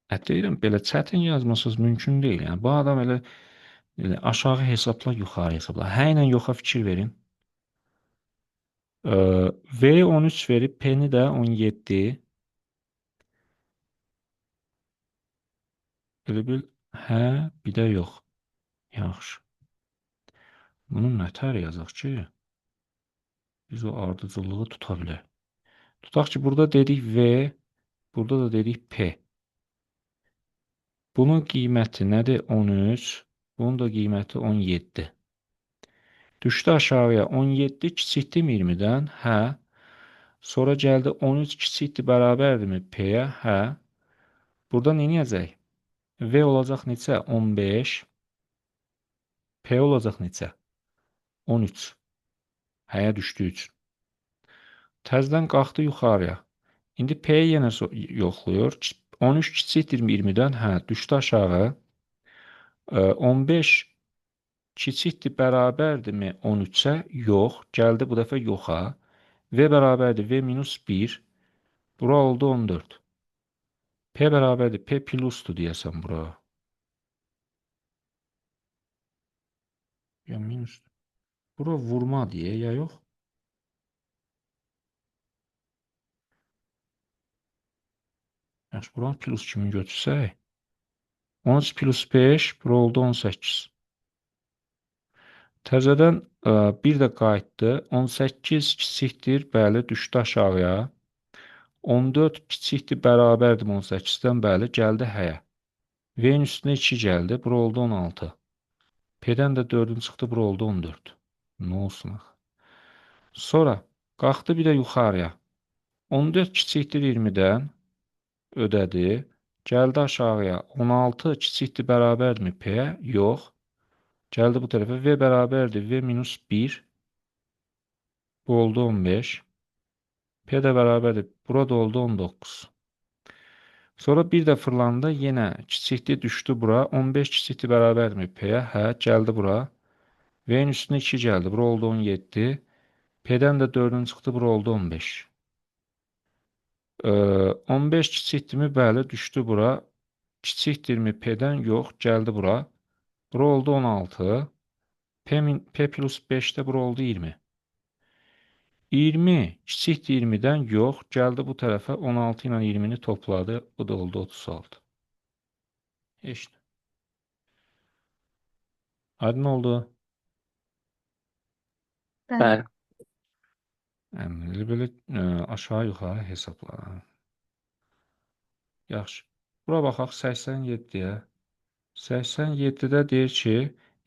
Deyirəm, belə çətin yazmasınız mümkün deyil. Yəni, bu adam elə aşağı hesabla, yuxarı hesabla. Hə ilə yoxa fikir verin. V 13 verib, P-ni də 17. Elə bil, hə, bir də yox. Yaxşı. Bunun nətər yazaq ki, biz o ardıcıllığı tuta bilək. Tutaq ki, burada dedik V, burada da dedik P. Bunun qiyməti nədir? 13. Bunun da qiyməti 17. Düşdü aşağıya 17 kiçikdir 20-dən? Hə. Sonra gəldi 13 kiçikdir bərabərdirmi P-yə? Hə. Burada nə edəcək? V olacaq neçə? 15. P olacaq neçə? 13. Həyə düşdü 3. Təzədən qalxdı yuxarıya. İndi P-yə yenə yoxlayır. 13 kiçikdir 20-dən? Hə, düşdü aşağı. 15 kiçikdir bərabərdirmi 13-ə? Yox. Gəldi bu dəfə yoxa. V bərabərdir V minus 1. Bura oldu 14. P bərabərdir P plusdur deyəsən bura. Ya minusdur. Bura vurma deyə ya yox? Yaxşı, buranı plus kimi götürsək. 13 plus 5, bura oldu 18. Təzədən bir də qayıtdı. 18 kiçikdir, bəli, düşdü aşağıya. 14 kiçikdir, bərabərdir 18-dən, bəli, gəldi həyə. V-in üstünə 2 gəldi, bura oldu 16. P-dən də 4-ün çıxdı, bura oldu 14. Nə olsun axı? Sonra qalxdı bir də yuxarıya. 14 kiçikdir 20-dən ödədi. Gəldi aşağıya. 16 kiçikdir bərabərdirmi P-yə? Yox. Gəldi bu tərəfə. V bərabərdir V minus 1. Bu oldu 15. P də bərabərdir. Burada oldu 19. Sonra bir də fırlandı. Yenə kiçikdir düşdü bura. 15 kiçikdir bərabərdirmi P-yə? Hə, gəldi bura. V-in üstünə 2 gəldi. Bura oldu 17. P-dən də 4-ün çıxdı. Bura oldu 15. 15 kiçikdirmi? Bəli, düşdü bura. Kiçikdirmi P-dən? Yox, gəldi bura. Bura oldu 16. P plus 5-də bura oldu 20. 20 kiçikdir 20-dən? Yox, gəldi bu tərəfə 16 ilə 20-ni topladı. Bu da oldu 36. Eşit. Aydın oldu. Bəli. Bəli. Yəni, belə aşağı yuxarı hesabla. Yaxşı. Bura baxaq 87-yə. 87-də deyir ki,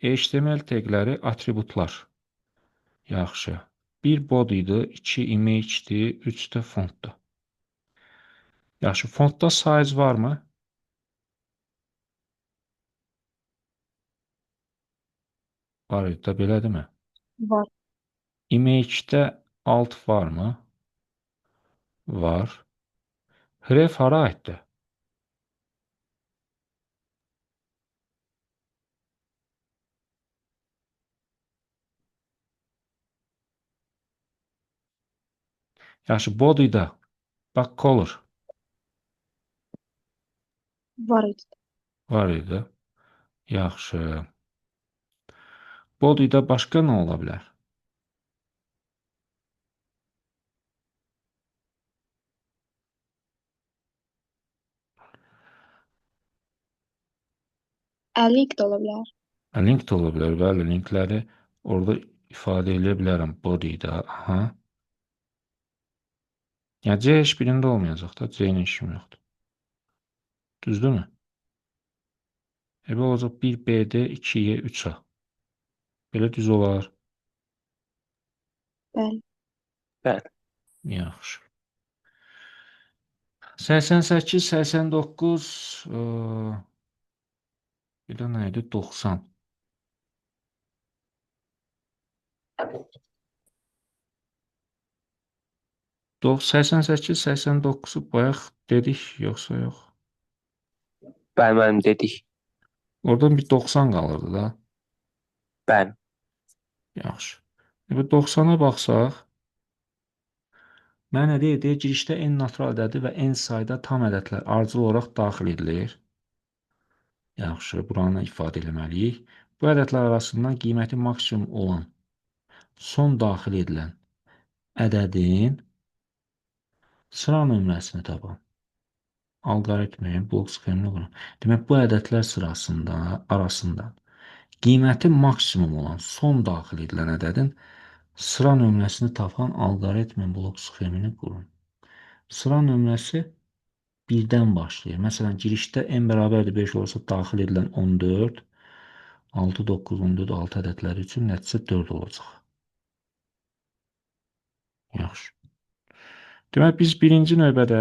HTML teqləri atributlar. Yaxşı. 1 body idi, 2 image-dir, 3 də fontdur. Yaxşı, fontda size varmı? Var idi də, belədirmi? Var. Image-də alt varmı? Var. Href hara aiddir? Yaxşı, body-da bax, color Var idi. var idi. Yaxşı. Body-da başqa nə ola bilər? Link də ola bilər. Link də ola bilər, bəli, linkləri orada ifadə edə bilərəm body-da. Aha. Yəni C heç birində olmayacaq da, C-nin işim yoxdur. Düzdürmü? Belə olacaq 1B-də 2-yə 3-ə. Belə düz olar. Bəli. Bəli. Yaxşı. 88, 89, bir də nə idi? 90. 88, 89-u bayaq dedik, yoxsa yox? Bəli, müəllim dedik. Oradan bir 90 qalırdı da. Bəli. Yaxşı. Bu 90-a baxsaq, mənə deyir, girişdə n natural ədədi və n sayda tam ədədlər ardıcıl olaraq daxil edilir. Yaxşı, buranı ifadə eləməliyik. Bu ədədlər arasından qiyməti maksimum olan son daxil edilən ədədin sıra nömrəsini tapan alqoritmin blok sxemini qurun. Demək, bu ədədlər sırasında arasında qiyməti maksimum olan son daxil edilən ədədin sıra nömrəsini tapan alqoritmin blok sxemini qurun. Sıra nömrəsi birdən başlayır. Məsələn, girişdə n bərabərdir 5 olsa daxil edilən 14, 6, 9, 14, 6 ədədləri üçün nəticə 4 olacaq. Yaxşı. Demək, biz birinci növbədə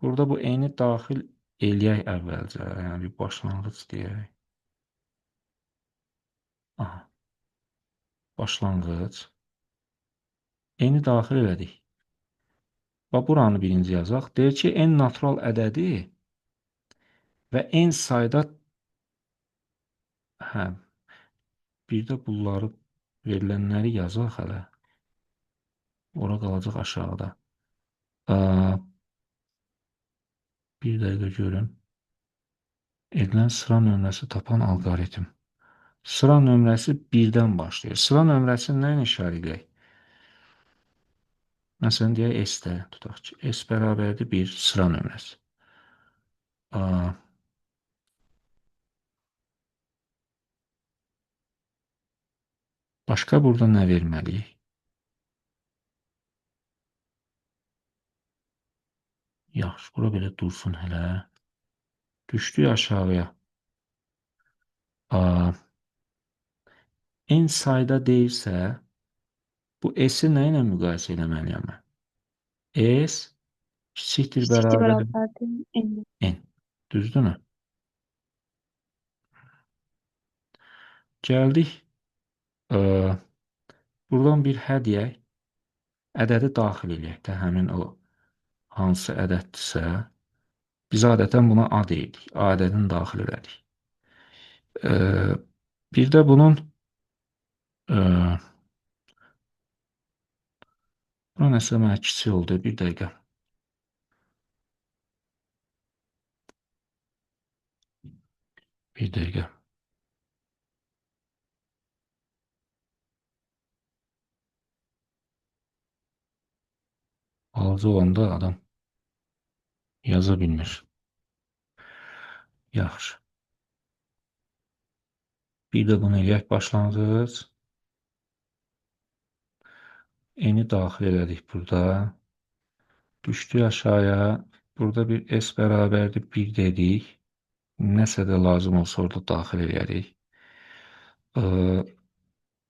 burada bu n-i daxil eləyək əvvəlcə. Yəni, bir başlanğıc deyək. Aha, başlanğıc. N-i daxil elədik. Və buranı birinci yazaq. Deyir ki, n natural ədədi və n sayda bir də bunları verilənləri yazaq hələ. Ora qalacaq aşağıda. Bir dəqiqə görün. Edilən sıra nömrəsi tapan alqoritm. Sıra nömrəsi birdən başlayır. Sıra nömrəsini nə ilə işarə edək? Məsələn, deyək S-də tutaq ki, S bərabərdir 1 sıra nömrəsi. Başqa burada nə verməliyik? Yaxşı, bura belə dursun hələ. Düşdük aşağıya. N sayda deyilsə, bu S-i nə ilə müqayisə eləməliyəm mən? S kiçikdir Kiçikdir bərabər bərabərdir n. N. Düzdürmü? Gəldik. Buradan bir hə deyək. Ədədi daxil eləyək də, həmin o hansı ədəddirsə. Biz adətən buna A deyirik. A ədədini daxil elədik. Bir də bunun bura nəsə mənə kiçik oldu. Bir dəqiqə. Bir dəqiqə. Balaca olanda adam yaza bilmir. Yaxşı. Bir də bunu eləyək başlanğıc. N-i daxil elədik burada. Düşdük aşağıya. Burada bir S bərabərdir 1 dedik. Nəsə də lazım olsa orada daxil edərik.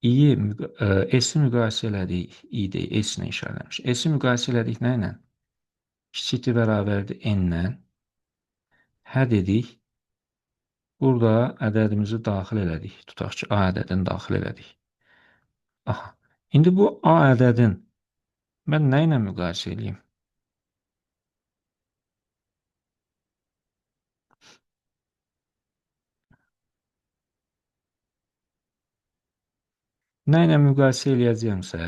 S-i müqayisə elədik. I deyil, S-ilə işarələmiş. S-i müqayisə elədik nə ilə? Kiçikdir bərabərdir N-lə. Hə dedik. Burada ədədimizi daxil elədik. Tutaq ki, A ədədini daxil elədik. Aha. İndi bu A ədədin mən nə ilə müqayisə edeyim? Nə ilə müqayisə eləyəcəyəmsə,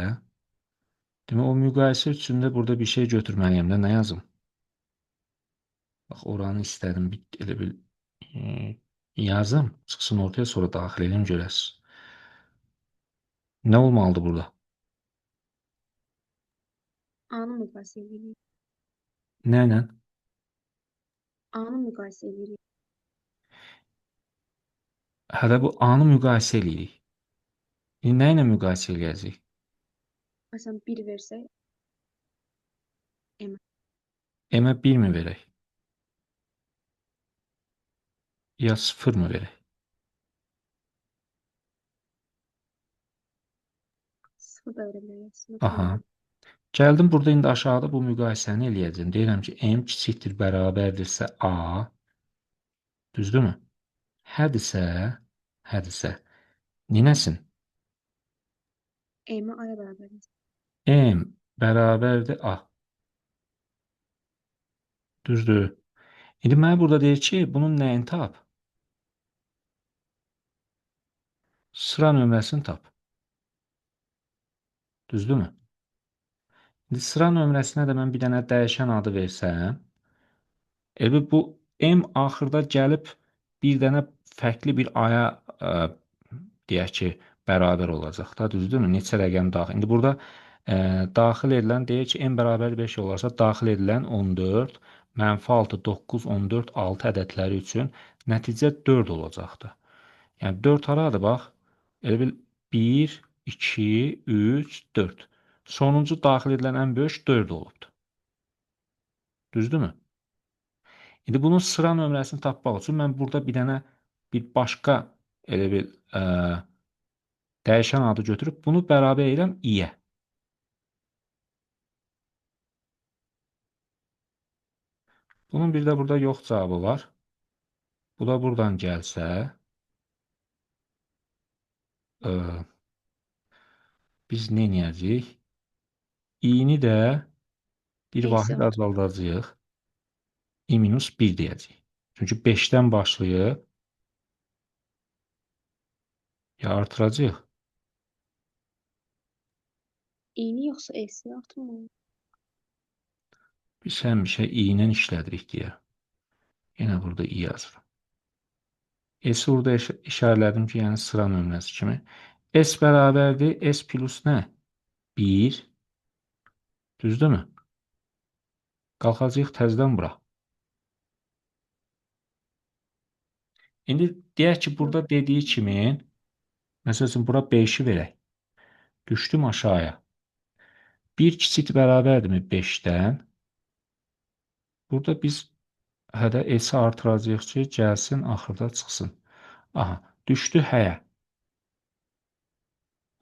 demək, o müqayisə üçün də burada bir şey götürməliyəm də, nə yazım? Bax, oranı istədim, elə bil yazım, çıxsın ortaya, sonra daxil edeyim, görəsiz. Nə olmalıdır burada? A-nı müqayisə edirik. Nə ilə? A-nı müqayisə edirik. Hələ bu A-nı müqayisə eləyirik. İndi nə ilə müqayisə eləyəcəyik? Məsələn, 1 versək, M-ə 1 mi verək? Ya 0 mı verək? 0 da verə bilərik. Aha. Gəldim burada indi aşağıda bu müqayisəni eləyəcəm. Deyirəm ki, M kiçikdir bərabərdirsə A. Düzdürmü? Hədirsə, neyləsin? M-i A-ya bərabərdir. M bərabərdir A. Düzdür. İndi mənə burada deyir ki, bunun nəyini tap? Sıra nömrəsini tap. Düzdürmü? İndi sıra nömrəsinə də mən bir dənə dəyişən adı versəm, bu M axırda gəlib bir dənə fərqli bir aya deyək ki, bərabər olacaq da, düzdürmü? Neçə rəqəm daxil. İndi burada Daxil edilən deyək ki, n bərabər 5 olarsa, daxil edilən 14, -6, 9, 14, 6 ədədləri üçün nəticə 4 olacaqdır. Yəni 4 haradır, bax. Elə bil 1, 2, 3, 4. Sonuncu daxil edilən ən böyük 4 olubdur. Düzdürmü? İndi bunun sıra nömrəsini tapmaq üçün mən burada bir başqa elə bir dəyişən adı götürüb bunu bərabər edirəm i-yə. Bunun bir də burada yox cavabı var. Bu da buradan gəlsə, biz nə edəcəyik? i-ni də bir Eksi vahid altı. azaldacağıq. i-1 deyəcəyik. Çünki 5-dən başlayıb ya artıracağıq. İğni yoksa eksi altı mı? Biz həmişə i-ilə işlədirik deyə. Yenə burada i yazırım. S-i burada işarələdim ki, yəni sıra nömrəsi kimi. S bərabərdir. S plus nə? 1. Düzdürmü? Qalxacaq təzədən bura. İndi deyək ki, burada dediyi kimi, məsəl üçün, bura 5-i verək. Düşdüm aşağıya. 1 kiçik bərabərdirmi 5-dən? Burada biz hədə S-i artıracağıq ki, gəlsin, axırda çıxsın. Aha, düşdü həyə.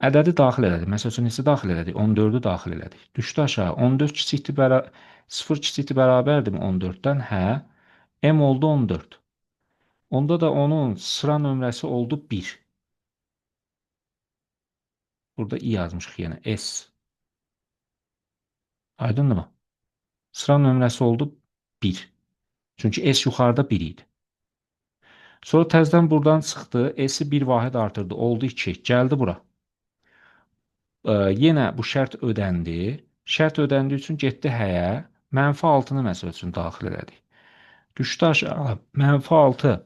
Ədədi daxil elədik. Məsəl üçün, neçə daxil elədik? 14-ü daxil elədik. Düşdü aşağı. 14 kiçikdir 0 kiçikdir bərabərdirmi 14-dən? Hə. M oldu 14. Onda da onun sıra nömrəsi oldu 1. Burada i yazmışıq yenə. S. Aydındırmı? Sıra nömrəsi oldu 1. Çünki S yuxarıda 1 idi. Sonra təzədən buradan çıxdı. S-i bir vahid artırdı. Oldu 2. Gəldi bura. Yenə bu şərt ödəndi. Şərt ödəndiyi üçün getdi həyə. -6-nı məsəl üçün daxil elədik. Düşdü aşağı. -6.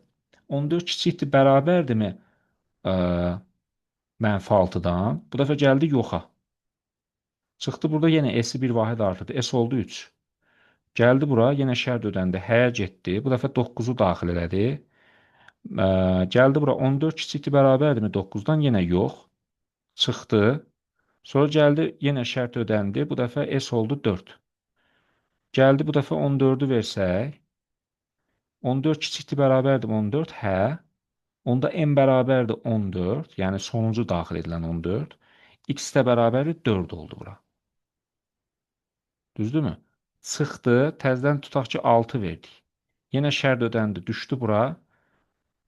14 kiçikdir bərabərdirmi -6-dan? Bu dəfə gəldi yoxa. Çıxdı burada yenə S-i bir vahid artırdı. S oldu 3. Gəldi bura, yenə şərt ödəndi. Həyə getdi. Bu dəfə 9-u daxil elədi. Gəldi bura 14 kiçikdir bərabərdirmi 9-dan? Yenə yox. Çıxdı. Sonra gəldi, yenə şərt ödəndi. Bu dəfə S oldu 4. Gəldi bu dəfə 14-ü versək. 14 kiçikdir bərabərdir 14. Hə. Onda n bərabərdir 14. Yəni sonuncu daxil edilən 14. X də bərabərdir 4 oldu bura. Düzdürmü? Çıxdı. Təzədən tutaq ki 6 verdik. Yenə şərt ödəndi. Düşdü bura.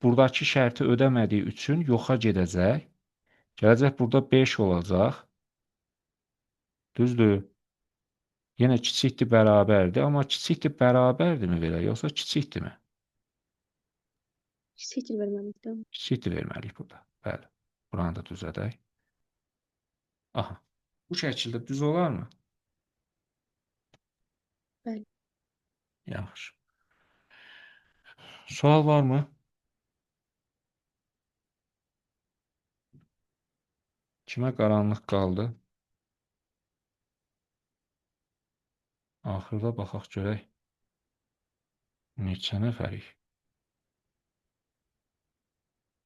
Buradakı şərti ödəmədiyi üçün yoxa gedəcək. Gələcək burada 5 olacaq. Düzdür. Yenə kiçikdir bərabərdir. Amma kiçikdir bərabərdirmi verək, yoxsa kiçikdirmi? Kiçikdir verməlikdə. Kiçikdir verməliyik burada. Bəli. Buranı da düzədək. Aha. Bu şəkildə düz olarmı? Bəli. Yaxşı. Sual varmı? Kimə qaranlıq qaldı? Axırda baxaq görək. Neçə nəfərik?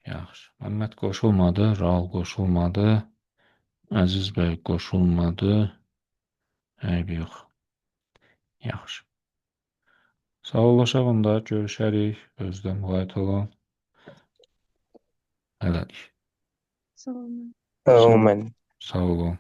Yaxşı. Məmməd qoşulmadı, Raul qoşulmadı, Əziz bəy qoşulmadı. Eybi yox. Yaxşı. Sağollaşaq onda, görüşərik. Özdə müğayət olun. Hələlik. Sağ olun. Sağ olun. Sağ olun.